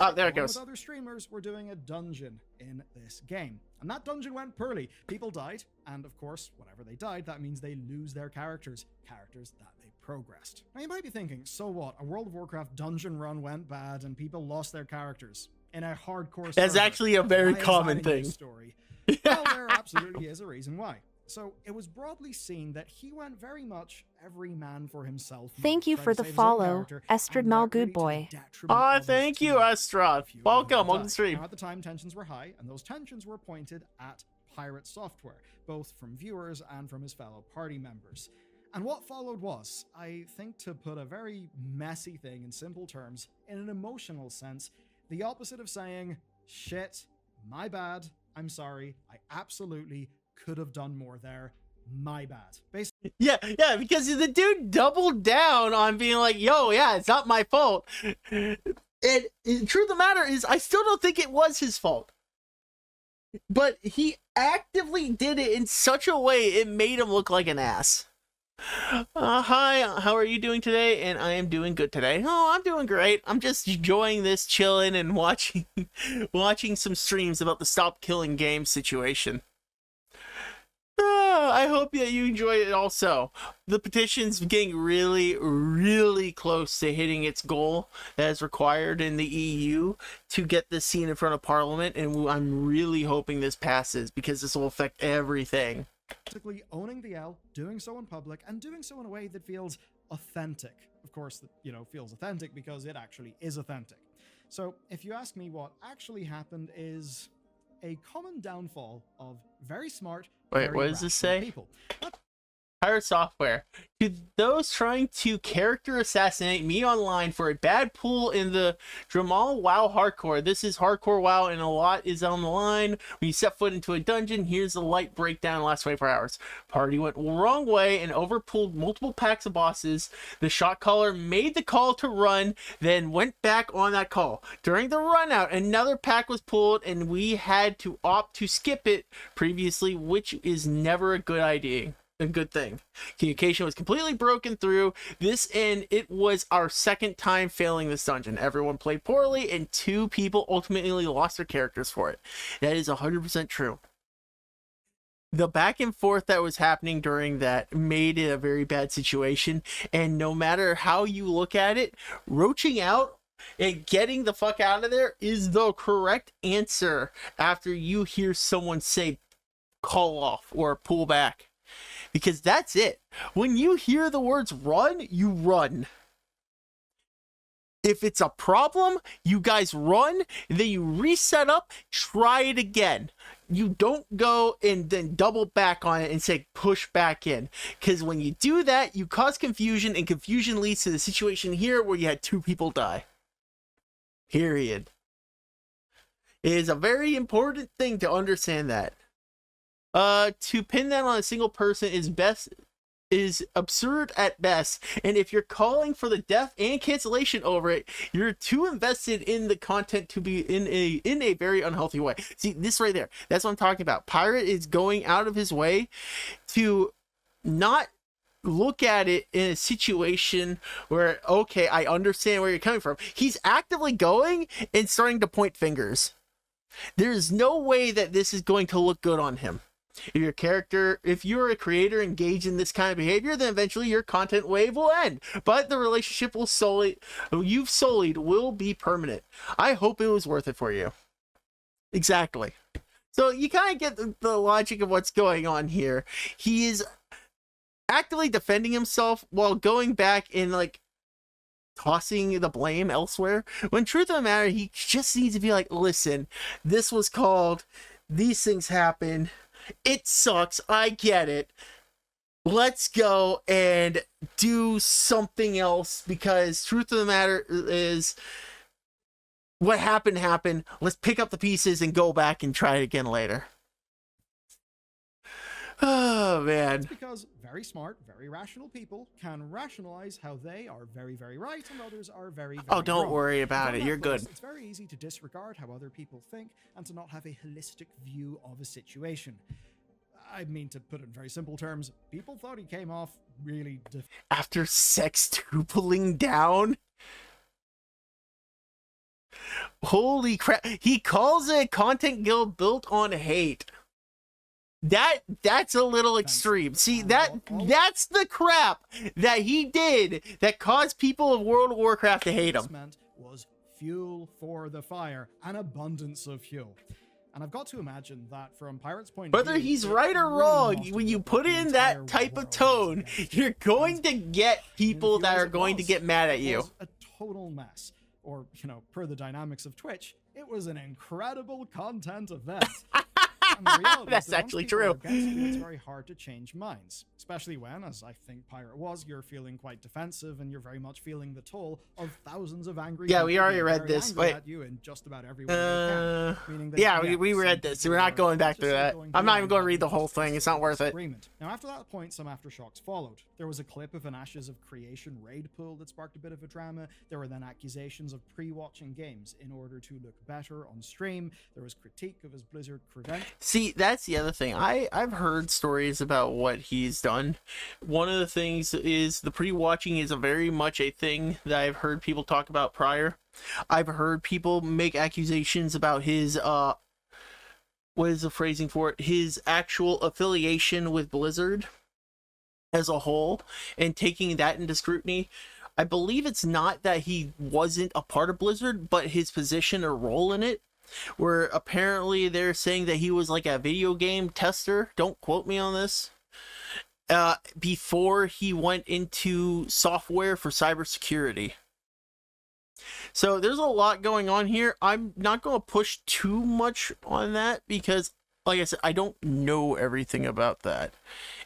A: Oh, there it goes.
B: With other streamers were doing a dungeon in this game. And that dungeon went poorly. People died, and of course, whenever they died, that means they lose their characters that they progressed. Now you might be thinking, so what? A World of Warcraft dungeon run went bad and people lost their characters in a hardcore
A: That's
B: server.
A: actually a very common thing.
B: Story? Well, there absolutely is a reason why. So it was broadly seen that he went very much every man for himself.
C: Thank you for the follow, Estrad Malgoodboy.
A: Thank you, Estrad. Welcome to the stream.
B: Now, at the time, tensions were high, and those tensions were pointed at Pirate Software, both from viewers and from his fellow party members. And what followed was, I think, to put a very messy thing in simple terms, in an emotional sense, the opposite of saying, shit, my bad, I'm sorry, I absolutely could have done more there. My bad. Basically,
A: yeah, because the dude doubled down on being like, yo, yeah, it's not my fault. And the truth of the matter is, I still don't think it was his fault. But he actively did it in such a way it made him look like an ass. Hi, how are you doing today? And I am doing good today. Oh, I'm doing great. I'm just enjoying this, chilling and watching some streams about the Stop Killing Games situation. I hope that you enjoy it also. The petition's getting really, really close to hitting its goal that is required in the EU to get this seen in front of Parliament, and I'm really hoping this passes because this will affect everything.
B: Basically owning the L, doing so in public, and doing so in a way that feels authentic. Of course, feels authentic because it actually is authentic. So if you ask me, what actually happened is a common downfall of very smart,
A: wait, what does this say?
B: People.
A: Pirate Software. To those trying to character assassinate me online for a bad pull in the Dramal WoW Hardcore. This is Hardcore WoW and a lot is on the line. When you set foot into a dungeon, here's the light breakdown last 24 hours. Party went the wrong way and overpulled multiple packs of bosses. The shot caller made the call to run, then went back on that call. During the run out, another pack was pulled and we had to opt to skip it previously, which is never a good idea. a good thing. Communication was completely broken through this, and it was our second time failing this dungeon. Everyone played poorly, and 2 people ultimately lost their characters for it. That is 100% true. The back and forth that was happening during that made it a very bad situation, and no matter how you look at it, roaching out and getting the fuck out of there is the correct answer after you hear someone say call off or pull back. Because that's it. When you hear the words run, you run. If it's a problem, you guys run, and then you reset up, try it again. You don't go and then double back on it and say push back in. Because when you do that, you cause confusion, and confusion leads to the situation here where you had 2 people die. Period. It is a very important thing to understand that. To pin that on a single person is absurd at best, and if you're calling for the death and cancellation over it, you're too invested in the content to be in a very unhealthy way. See, this right there, that's what I'm talking about. Pirate is going out of his way to not look at it in a situation where, okay, I understand where you're coming from. He's actively going and starting to point fingers. There's no way that this is going to look good on him. If you're a creator engaged in this kind of behavior, then eventually your content wave will end. But the relationship you've sullied will be permanent. I hope it was worth it for you. Exactly. So you kind of get the logic of what's going on here. He is actively defending himself while going back and like tossing the blame elsewhere. When truth of the matter, he just needs to be like, listen, this was called, these things happen. It sucks. I get it. Let's go and do something else, because truth of the matter is what happened. Let's pick up the pieces and go back and try it again later. Oh, man.
B: It's because very smart, very rational people can rationalize how they are very, very right and others are very, very
A: Oh, don't
B: wrong.
A: worry about it. You're good.
B: It's very easy to disregard how other people think and to not have a holistic view of a situation. I mean, to put it in very simple terms, people thought he came off really
A: after sextupling down. Holy crap. He calls it a content guild built on hate. That's a little extreme. See, that's the crap that he did that caused people of World of Warcraft to hate him.
B: Meant was fuel for the fire, an abundance of fuel. And I've got to imagine that from Pirate's point of view,
A: whether he's right or wrong, when you put it in that type of tone, you're going to get people that are going to get mad at you.
B: A total mess. Or, per the dynamics of Twitch, it was an incredible content event.
A: That's actually true.
B: It's very hard to change minds, especially when, as I think Pirate was, you're feeling quite defensive and you're very much feeling the toll of thousands of angry.
A: Yeah, we already read this. Wait,
B: at you in just about every way they can,
A: yeah, we read this. We're not going back through that. I'm not even going to read the whole thing. It's not worth it.
B: Now, after that point, some aftershocks followed. There was a clip of an Ashes of Creation raid pool that sparked a bit of a drama. There were then accusations of pre-watching games in order to look better on stream. There was critique of his Blizzard credentials.
A: See, that's the other thing. I've heard stories about what he's done. One of the things is the pre-watching is a very much a thing that I've heard people talk about prior. I've heard people make accusations about his what is the phrasing for it? His actual affiliation with Blizzard as a whole, and taking that into scrutiny. I believe it's not that he wasn't a part of Blizzard, but his position or role in it, where apparently they're saying that he was like a video game tester. Don't quote me on this. Before he went into software for cybersecurity. So there's a lot going on here. I'm not going to push too much on that because, like I said, I don't know everything about that.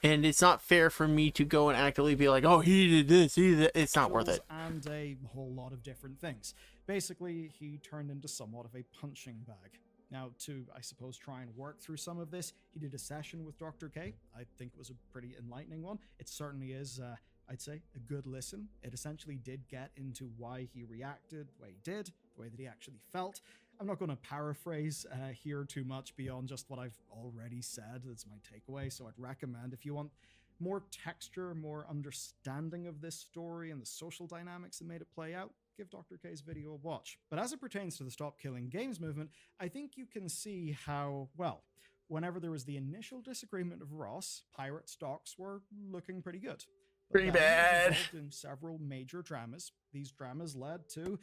A: And it's not fair for me to go and actively be like, oh, he did this, he did that. It's not worth it.
B: And a whole lot of different things. Basically, he turned into somewhat of a punching bag. Now, to, I suppose, try and work through some of this, he did a session with Dr. K. I think it was a pretty enlightening one. It certainly is, I'd say, a good listen. It essentially did get into why he reacted the way he did, the way that he actually felt. I'm not going to paraphrase here too much beyond just what I've already said. That's my takeaway. So I'd recommend, if you want more texture, more understanding of this story and the social dynamics that made it play out, give Dr. K's video a watch. But as it pertains to the Stop Killing Games movement, I think you can see how, well, whenever there was the initial disagreement of Ross, pirate stocks were looking pretty good. But
A: Pretty
B: then it was
A: bad.
B: involved in several major dramas. These dramas led to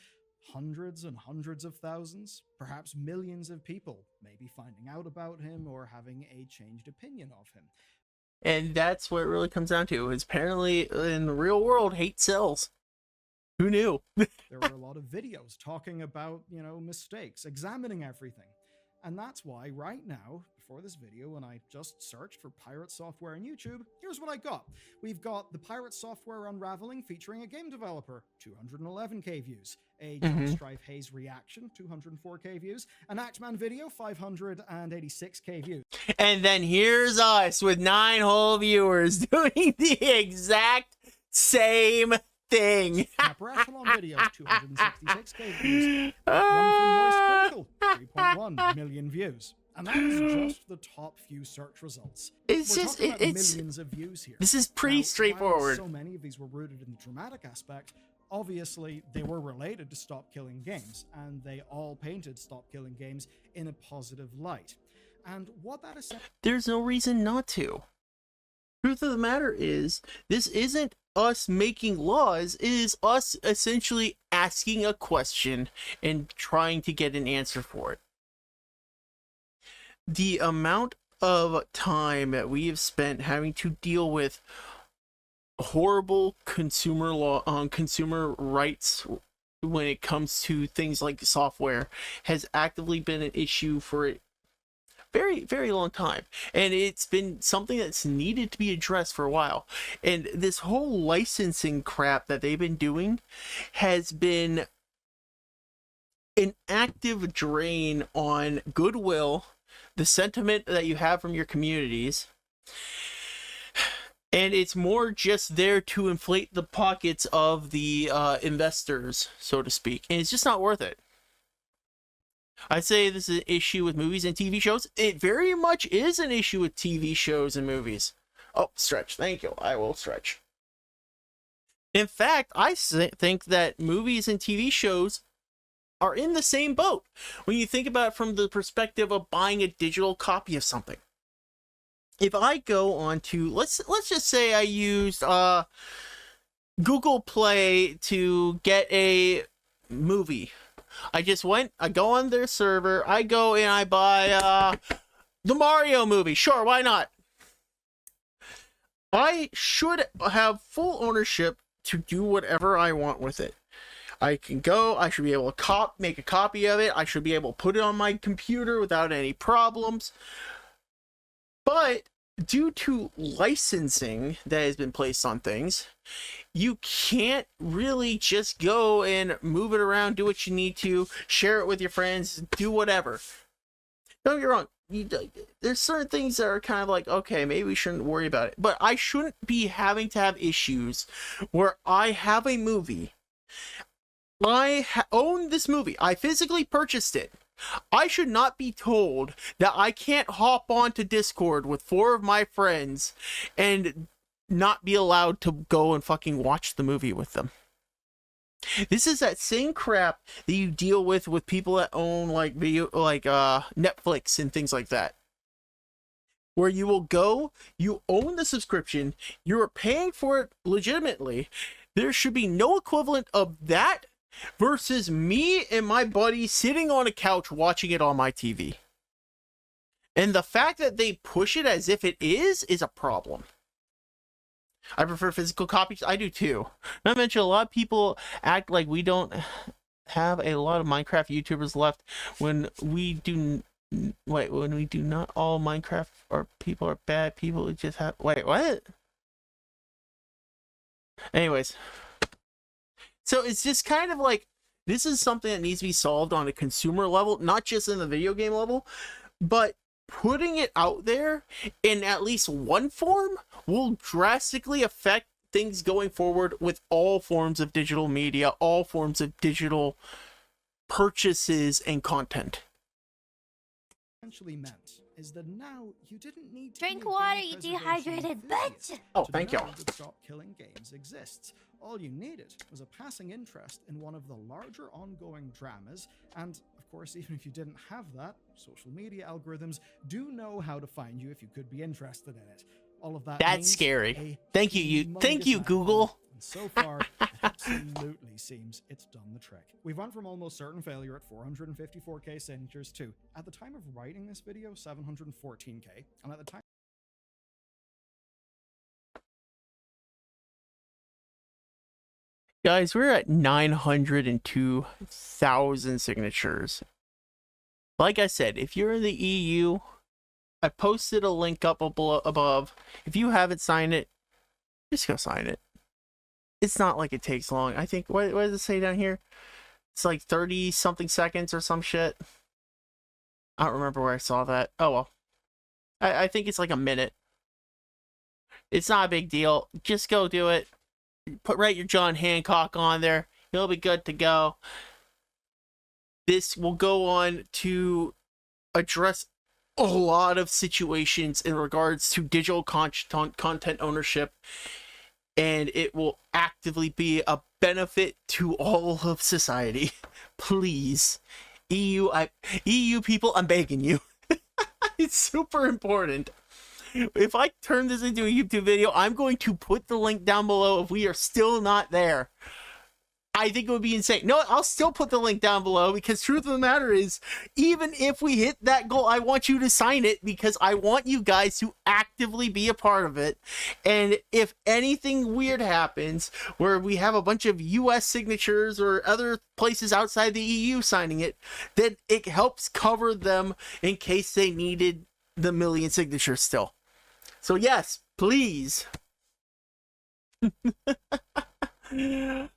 B: hundreds and hundreds of thousands, perhaps millions of people maybe finding out about him or having a changed opinion of him.
A: And that's what it really comes down to, is apparently in the real world, hate sells. Who knew?
B: There were a lot of videos talking about, mistakes, examining everything. And that's why right now, before this video, when I just searched for pirate software on YouTube, here's what I got. We've got the pirate software unraveling featuring a game developer, 211k views. A John Strife Hayes reaction, 204k views. An Axeman video, 586k views.
A: And then here's us with 9 whole viewers doing the exact same thing.
B: Upper Echelon videos, 266k views. One from Moist Critical, 3.1 million views. And that is just the top few search results.
A: It's
B: We're
A: just,
B: talking about
A: it's,
B: millions of views here.
A: this is pretty
B: Now,
A: straightforward.
B: while so many of these were rooted in the dramatic aspect, obviously they were related to Stop Killing Games, and they all painted Stop Killing Games in a positive light. And what that is...
A: There's no reason not to. Truth of the matter is, this isn't us making laws, it is us essentially asking a question and trying to get an answer for it. The amount of time that we have spent having to deal with horrible consumer law on consumer rights when it comes to things like software has actively been an issue for a very, very long time, and it's been something that's needed to be addressed for a while. And this whole licensing crap that they've been doing has been an active drain on goodwill, the sentiment that you have from your communities, and it's more just there to inflate the pockets of the investors, so to speak, and it's just not worth it. I'd say this is an issue with movies and TV shows. It very much is an issue with TV shows and movies. Oh, stretch. Thank you. I will stretch. In fact, I think that movies and TV shows are in the same boat when you think about it from the perspective of buying a digital copy of something. If I go on to, let's just say I used Google Play to get a movie. I go on their server, I go and I buy the Mario movie. Sure, why not? I should have full ownership to do whatever I want with it. I should be able to make a copy of it. I should be able to put it on my computer without any problems. But due to licensing that has been placed on things, you can't really just go and move it around, do what you need to, share it with your friends, do whatever. Don't get me wrong. There's certain things that are kind of like, okay, maybe we shouldn't worry about it. But I shouldn't be having to have issues where I have a movie. I own this movie. I physically purchased it. I should not be told that I can't hop onto Discord with 4 of my friends and not be allowed to go and fucking watch the movie with them. This is that same crap that you deal with people that own like Netflix and things like that. Where you will go, you own the subscription, you are paying for it legitimately. There should be no equivalent of that versus me and my buddy sitting on a couch watching it on my TV. And the fact that they push it as if it is a problem. I prefer physical copies. I do too. Not to mention, a lot of people act like we don't have a lot of Minecraft YouTubers left when we do. When we do not all Minecraft or people are bad people who just have. Wait, what? Anyways. So it's just kind of like, this is something that needs to be solved on a consumer level, not just in the video game level, but putting it out there in at least one form will drastically affect things going forward with all forms of digital media, all forms of digital purchases and content.
B: Essentially meant is that now you didn't need to
D: Drink
B: be a
D: water,
B: game
D: you
B: preservation
D: dehydrated
B: enthusiast
D: bitch!
A: Oh,
B: to
A: thank
B: know
A: you.
B: that Stop Killing Games exists. All you needed was a passing interest in one of the larger ongoing dramas, and of course, even if you didn't have that, social media algorithms do know how to find you if you could be interested in it. All of that
A: That's
B: means
A: scary.
B: a
A: Thank you, thank
B: humongous
A: you,
B: amount of
A: Google.
B: fun. And so far, it absolutely seems it's done the trick. We've went from almost certain failure at 454k signatures to, at the time of writing this video, 714k, and at the time
A: Guys, we're at 902,000 signatures. Like I said, if you're in the EU, I posted a link up above. If you haven't signed it, just go sign it. It's not like it takes long. I think, what does it say down here? It's like 30 something seconds or some shit. I don't remember where I saw that. Oh well. I think it's like a minute. It's not a big deal. Just go do it. Write your John Hancock on there. You'll be good to go. This will go on to address a lot of situations in regards to digital content ownership, and it will actively be a benefit to all of society. Please, EU people, I'm begging you. It's super important. If I turn this into a YouTube video, I'm going to put the link down below if we are still not there. I think it would be insane. No, I'll still put the link down below, because truth of the matter is, even if we hit that goal, I want you to sign it, because I want you guys to actively be a part of it. And if anything weird happens where we have a bunch of US signatures or other places outside the EU signing it, then it helps cover them in case they needed the million signatures still. So yes, please.
B: time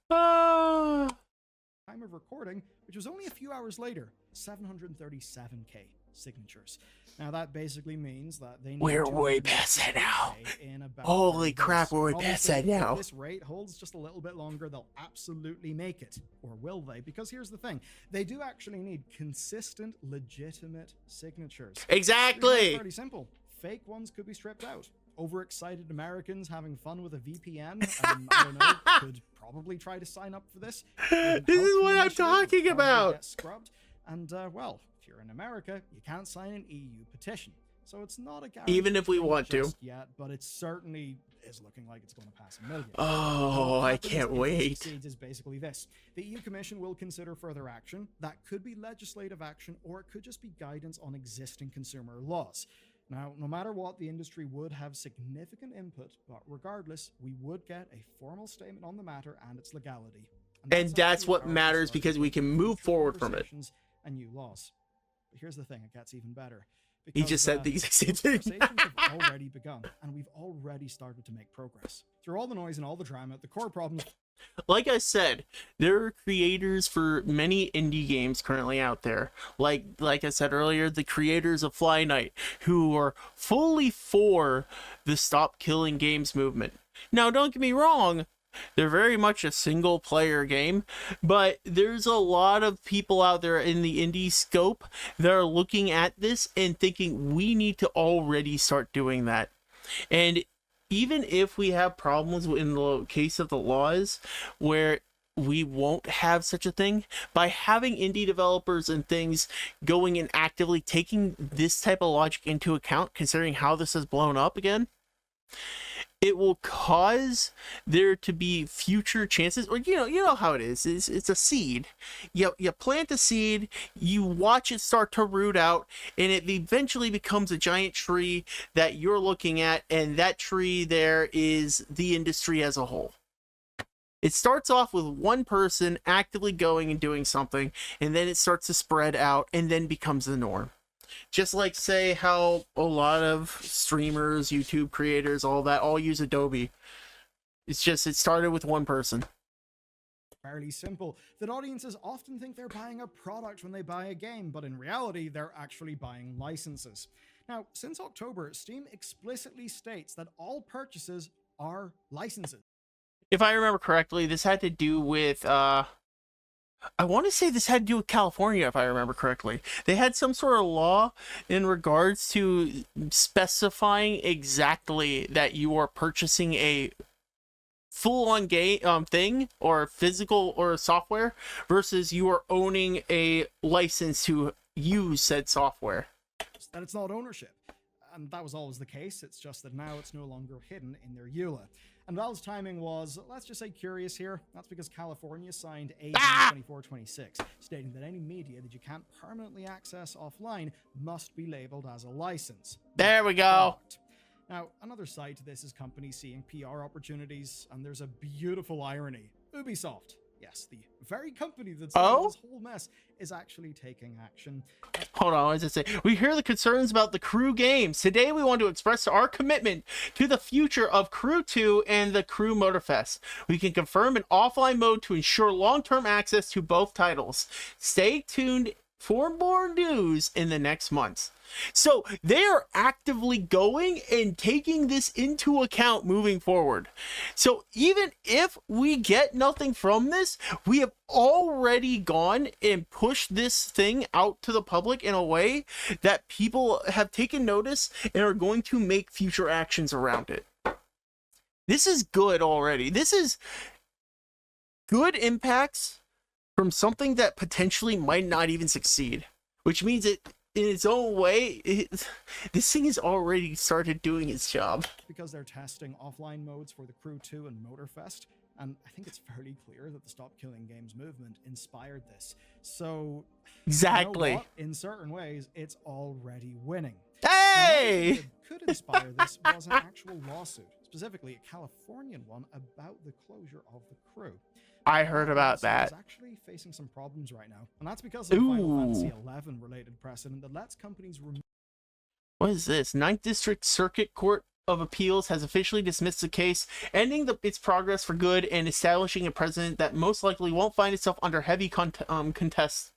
B: of recording, which was only a few hours later, 737k signatures. Now that basically means that they need
A: We're way past that now.
B: in about
A: Holy
B: 30
A: crap,
B: days.
A: we're way
B: And
A: past
B: obviously,
A: that now.
B: If this rate holds just a little bit longer, they'll absolutely make it. Or will they? Because here's the thing. They do actually need consistent, legitimate signatures.
A: Exactly.
B: It's pretty simple. Fake ones could be stripped out. Overexcited Americans having fun with a VPN, I don't know, could probably try to sign up for this.
A: This is what I'm talking about.
B: Get scrubbed. And, well, if you're in America, you can't sign an EU petition. So it's not a guarantee.
A: Even if we want to.
B: Just yet, but it certainly is looking like it's going to pass a million.
A: Oh, I can't wait.
B: Succeeds is basically this. The EU Commission will consider further action. That could be legislative action, or it could just be guidance on existing consumer laws. Now, no matter what, the industry would have significant input, but regardless, we would get a formal statement on the matter and its legality.
A: And that's
B: actually
A: what
B: how we
A: matters,
B: start
A: because we can
B: making
A: move
B: future
A: forward from it.
B: conversations and new laws. But here's the thing, it gets even better.
A: He just said the exact same thing.
B: Conversations have already begun, and we've already started to make progress. Through all the noise and all the drama, the core problems.
A: Like I said, there are creators for many indie games currently out there. Like I said earlier, the creators of Fly Night, who are fully for the Stop Killing Games movement. Now, don't get me wrong, they're very much a single player game, but there's a lot of people out there in the indie scope that are looking at this and thinking we need to already start doing that. And even if we have problems in the case of the laws where we won't have such a thing, by having indie developers and things going and actively taking this type of logic into account, considering how this has blown up again, it will cause there to be future chances. Or you know how it is. It's a seed. You plant a seed, you watch it start to root out, and it eventually becomes a giant tree that you're looking at, and that tree there is the industry as a whole. It starts off with one person actively going and doing something, and then it starts to spread out and then becomes the norm. Just like, say, how a lot of streamers, YouTube creators, all that, all use Adobe. It's just, it started with one person.
B: Fairly simple, that audiences often think they're buying a product when they buy a game, but in reality, they're actually buying licenses. Now, since October, Steam explicitly states that all purchases are licenses.
A: If I remember correctly, this had to do with, I want to say this had to do with California, if I remember correctly. They had some sort of law in regards to specifying exactly that you are purchasing a full-on game thing or physical or software versus you are owning a license to use said software.
B: That it's not ownership. And that was always the case. It's just that now it's no longer hidden in their EULA. And Valve's timing was, let's just say, curious here. That's because California signed AB 2426, stating that any media that you can't permanently access offline must be labeled as a license.
A: There we go.
B: Now, another side to this is companies seeing PR opportunities, and there's a beautiful irony. Ubisoft, yes, the very company that's in this whole mess, is actually taking action.
A: Hold on, what does it say? We hear the concerns about the Crew games. Today we want to express our commitment to the future of Crew 2 and the Crew Motorfest. We can confirm an offline mode to ensure long-term access to both titles. Stay tuned for more news in the next months. So they are actively going and taking this into account moving forward. So even if we get nothing from this, we have already gone and pushed this thing out to the public in a way that people have taken notice and are going to make future actions around it. This is good already. This is good impacts from something that potentially might not even succeed, which means it in its own way, this thing has already started doing its job.
B: Because they're testing offline modes for the Crew 2 and Motorfest, and I think it's fairly clear that the Stop Killing Games movement inspired this. So,
A: exactly.
B: You know what? In certain ways, it's already winning.
A: Hey!
B: What could inspire this was an actual lawsuit, specifically a Californian one about the closure of the Crew.
A: I heard about that.
B: It's actually facing some problems right now, and that's because of the Final Fantasy XI related precedent that lets companies remove.
A: What is this? Ninth District Circuit Court of Appeals has officially dismissed the case, ending its progress for good and establishing a precedent that most likely won't find itself under heavy contests.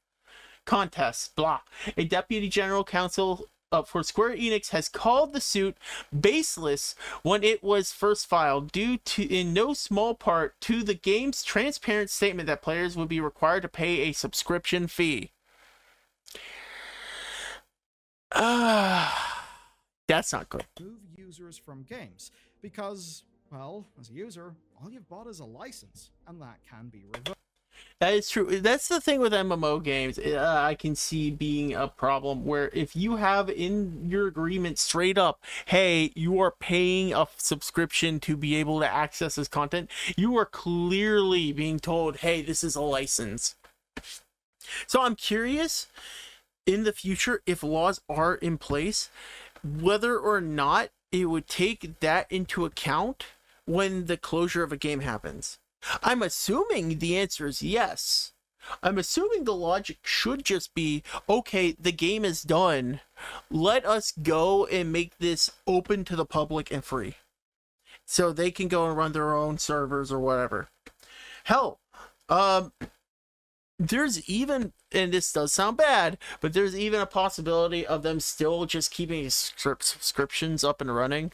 A: Blah. A deputy general counsel for Square Enix has called the suit baseless when it was first filed, due to, in no small part, to the game's transparent statement that players would be required to pay a subscription fee. That's not good.
B: Move users from games because, well, as a user, all you've bought is a license, and that can be revoked.
A: That is true. That's the thing with MMO games. I can see being a problem where if you have in your agreement straight up, hey, you are paying a subscription to be able to access this content, you are clearly being told, hey, this is a license. So I'm curious in the future, if laws are in place, whether or not it would take that into account when the closure of a game happens. I'm assuming the answer is yes. I'm assuming the logic should just be, okay, the game is done. Let us go and make this open to the public and free, so they can go and run their own servers or whatever. Hell, there's even, and this does sound bad, but there's even a possibility of them still just keeping subscriptions up and running.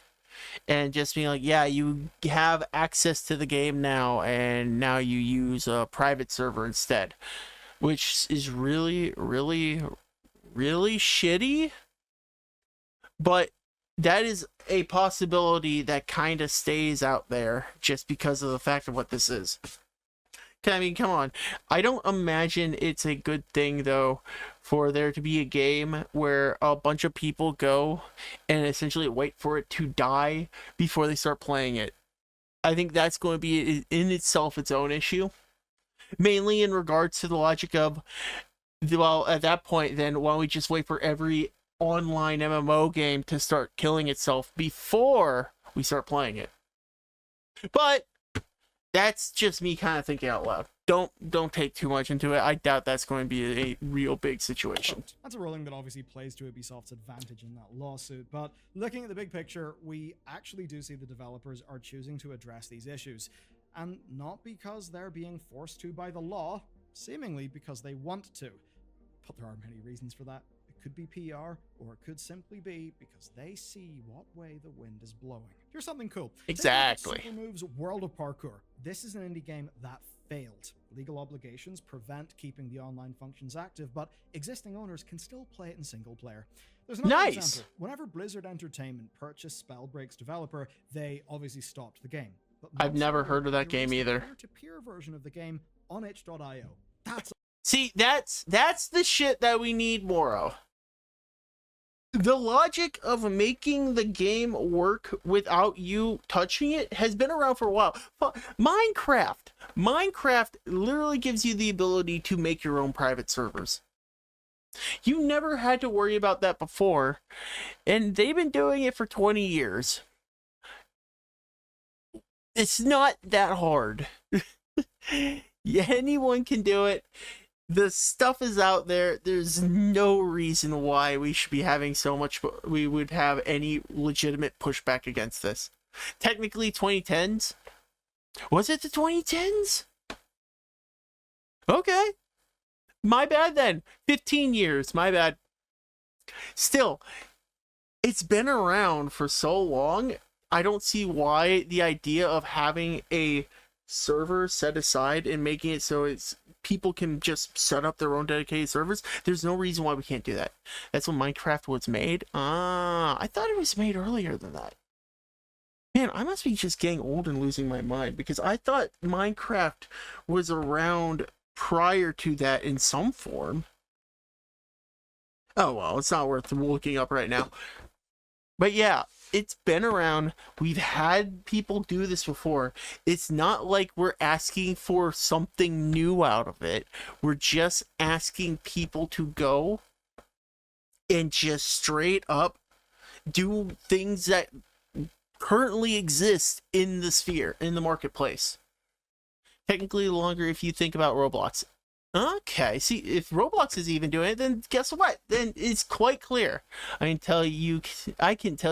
A: And just being like, yeah, you have access to the game now, and now you use a private server instead, which is really, really, really shitty. But that is a possibility that kind of stays out there just because of the fact of what this is. I mean, come on. I don't imagine it's a good thing, though, for there to be a game where a bunch of people go and essentially wait for it to die before they start playing it. I think that's going to be in itself its own issue. Mainly in regards to the logic of, well, at that point, then why don't we just wait for every online MMO game to start killing itself before we start playing it? But that's just me kind of thinking out loud. Don't take too much into it. I doubt that's going to be a real big situation.
B: That's a ruling that obviously plays to Ubisoft's advantage in that lawsuit, but looking at the big picture, we actually do see the developers are choosing to address these issues, and not because they're being forced to by the law, seemingly because they want to. But there are many reasons for that. It could be PR, or it could simply be because they see what way the wind is blowing. Here's something cool.
A: Exactly.
B: Super Moves World of Parkour. This is an indie game that failed. Legal obligations prevent keeping the online functions active, but existing owners can still play it in single player. There's another
A: Nice.
B: example. Whenever Blizzard Entertainment purchased Spellbreak's developer, they obviously stopped the game. But
A: I've never heard of that
B: they
A: game
B: released a
A: either.
B: peer-to-peer version of the game on itch.io. That's
A: See, that's the shit that we need more of. The logic of making the game work without you touching it has been around for a while. Minecraft literally gives you the ability to make your own private servers. You never had to worry about that before, and they've been doing it for 20 years. It's not that hard. Yeah, anyone can do it. The stuff is out there. There's no reason why we should be having we would have any legitimate pushback against this. Technically 2010s. Was it the 2010s? Okay. My bad then. 15 years. My bad. Still, it's been around for so long. I don't see why the idea of having a server set aside and making it so it's people can just set up their own dedicated servers. There's no reason why we can't do that. That's when Minecraft was made. I thought it was made earlier than that. Man, I must be just getting old and losing my mind, because I thought Minecraft was around prior to that in some form. Oh well, it's not worth looking up right now. But yeah, it's been around. We've had people do this before. It's not like we're asking for something new out of it. We're just asking people to go and just straight up do things that currently exist in the sphere, in the marketplace. Technically longer if you think about Roblox. Okay, see, if Roblox is even doing it, then guess what? Then it's quite clear. I can tell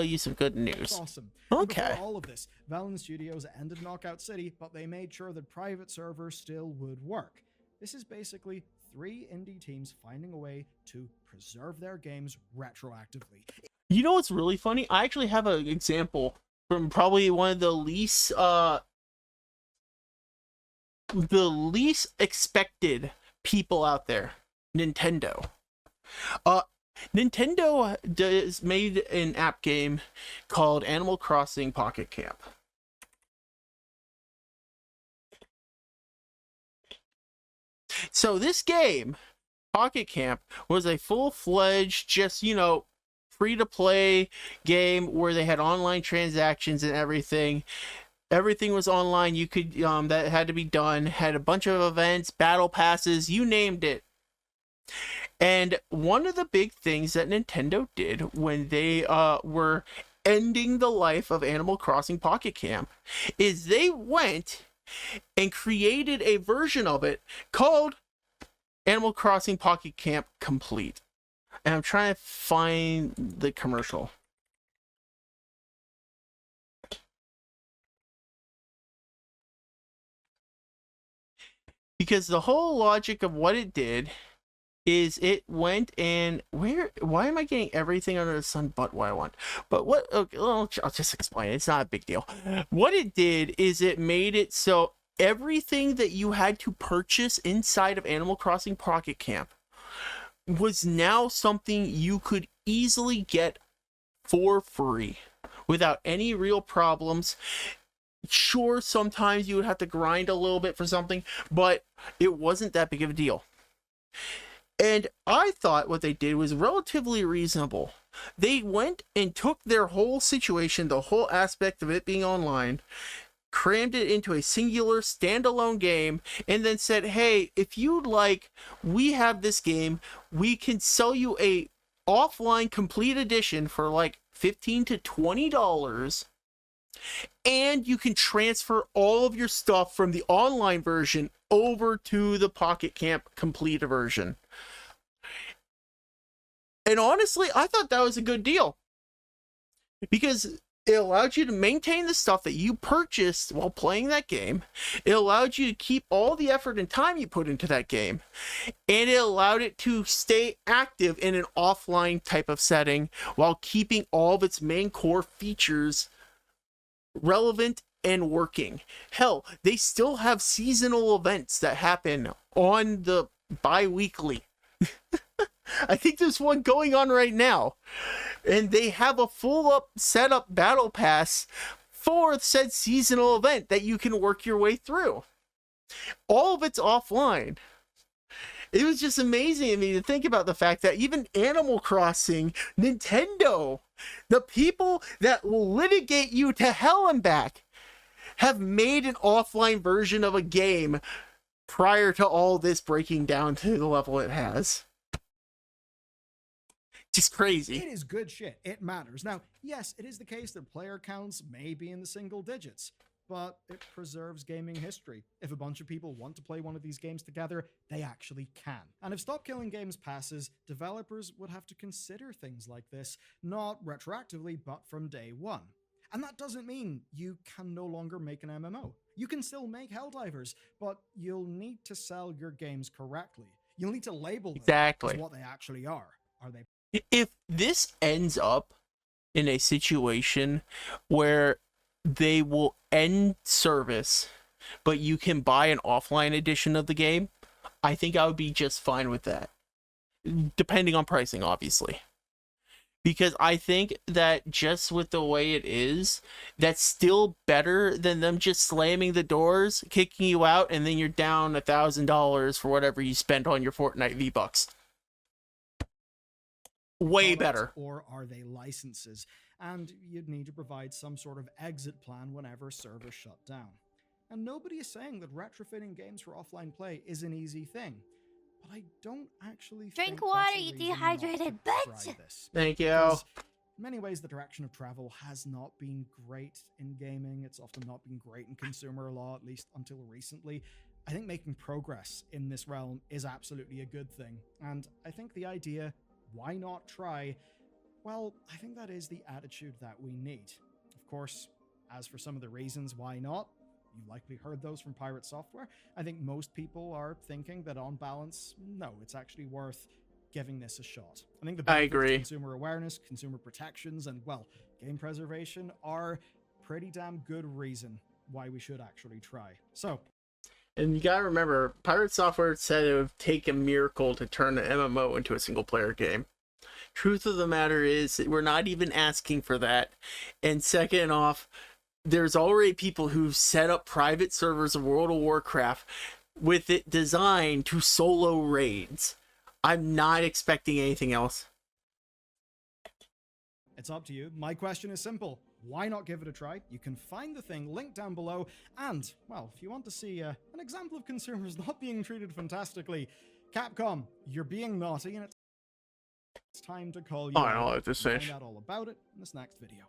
A: you some good news.
B: awesome.
A: Okay.
B: Before all of this, Valiant Studios ended Knockout City, but they made sure that private servers still would work. This is basically 3 indie teams finding a way to preserve their games retroactively.
A: You know what's really funny? I actually have an example from probably one of the least expected people out there. Nintendo. Nintendo made an app game called Animal Crossing Pocket Camp. So this game, Pocket Camp, was a full-fledged, just, free-to-play game where they had online transactions and everything. Everything was online. You could that had to be done. Had a bunch of events, battle passes, you named it. And one of the big things that Nintendo did when they were ending the life of Animal Crossing Pocket Camp is they went and created a version of it called Animal Crossing Pocket Camp Complete. And I'm trying to find the commercial. Because the whole logic of what it did is it went and why am I getting everything under the sun but what I want? But what, okay, I'll just explain. It's not a big deal. What it did is it made it so everything that you had to purchase inside of Animal Crossing Pocket Camp was now something you could easily get for free without any real problems. Sure, sometimes you would have to grind a little bit for something, but it wasn't that big of a deal. And I thought what they did was relatively reasonable. They went and took their whole situation, the whole aspect of it being online, crammed it into a singular standalone game, and then said, hey, if you'd like, we have this game. We can sell you a offline complete edition for like $15 to $20. And you can transfer all of your stuff from the online version over to the Pocket Camp Complete version. And honestly, I thought that was a good deal. Because it allowed you to maintain the stuff that you purchased while playing that game. It allowed you to keep all the effort and time you put into that game. And it allowed it to stay active in an offline type of setting while keeping all of its main core features relevant and working. Hell, they still have seasonal events that happen on the bi-weekly. I think there's one going on right now. And they have a full up setup battle pass for said seasonal event that you can work your way through. All of it's offline. It was just amazing to me to think about the fact that even Animal Crossing, Nintendo, the people that will litigate you to hell and back, have made an offline version of a game prior to all this breaking down to the level it has. Just crazy.
B: It is good shit. It matters. Now, yes, it is the case that player counts may be in the single digits, but it preserves gaming history. If a bunch of people want to play one of these games together, they actually can. And if Stop Killing Games passes, developers would have to consider things like this, not retroactively, but from day one. And that doesn't mean you can no longer make an MMO. You can still make Helldivers, but you'll need to sell your games correctly. You'll need to label them
A: Exactly.
B: as what they actually are. Are they?
A: If this ends up in a situation where they will end service, but you can buy an offline edition of the game, I think I would be just fine with that. Depending on pricing, obviously. Because I think that just with the way it is, that's still better than them just slamming the doors, kicking you out, and then you're down $1,000 for whatever you spent on your Fortnite V-Bucks. Way better.
B: Or are they licenses? And you'd need to provide some sort of exit plan whenever servers shut down. And nobody is saying that retrofitting games for offline play is an easy thing. But I don't actually
D: Drink
B: think
D: water,
B: that's a
D: you
B: reason not
D: dehydrated
B: to
D: bitch!
B: try this.
A: Thank you.
B: Because in many ways, the direction of travel has not been great in gaming. It's often not been great in consumer law, at least until recently. I think making progress in this realm is absolutely a good thing. And I think the idea, why not try? Well, I think that is the attitude that we need. Of course, as for some of the reasons why not, you likely heard those from Pirate Software. I think most people are thinking that on balance, no, it's actually worth giving this a shot. I think the benefits of consumer awareness, consumer protections, and, well, game preservation are pretty damn good reason why we should actually try. So,
A: and you gotta remember, Pirate Software said it would take a miracle to turn an MMO into a single-player game. Truth of the matter is, we're not even asking for that. And second off, there's already people who've set up private servers of World of Warcraft with it designed to solo raids. I'm not expecting anything else.
B: It's up to you. My question is simple. Why not give it a try? You can find the thing linked down below. And, well, if you want to see an example of consumers not being treated fantastically, Capcom, you're being naughty, and it's time to call you out.
A: I don't like this fish.
B: Find out all about it in this next video.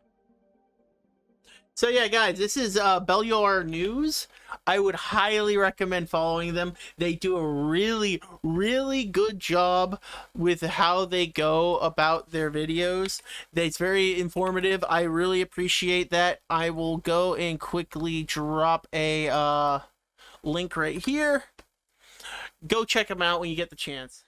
A: So yeah, guys, this is Belluar News. I would highly recommend following them. They do a really, really good job with how they go about their videos. It's very informative. I really appreciate that. I will go and quickly drop a link right here. Go check them out when you get the chance.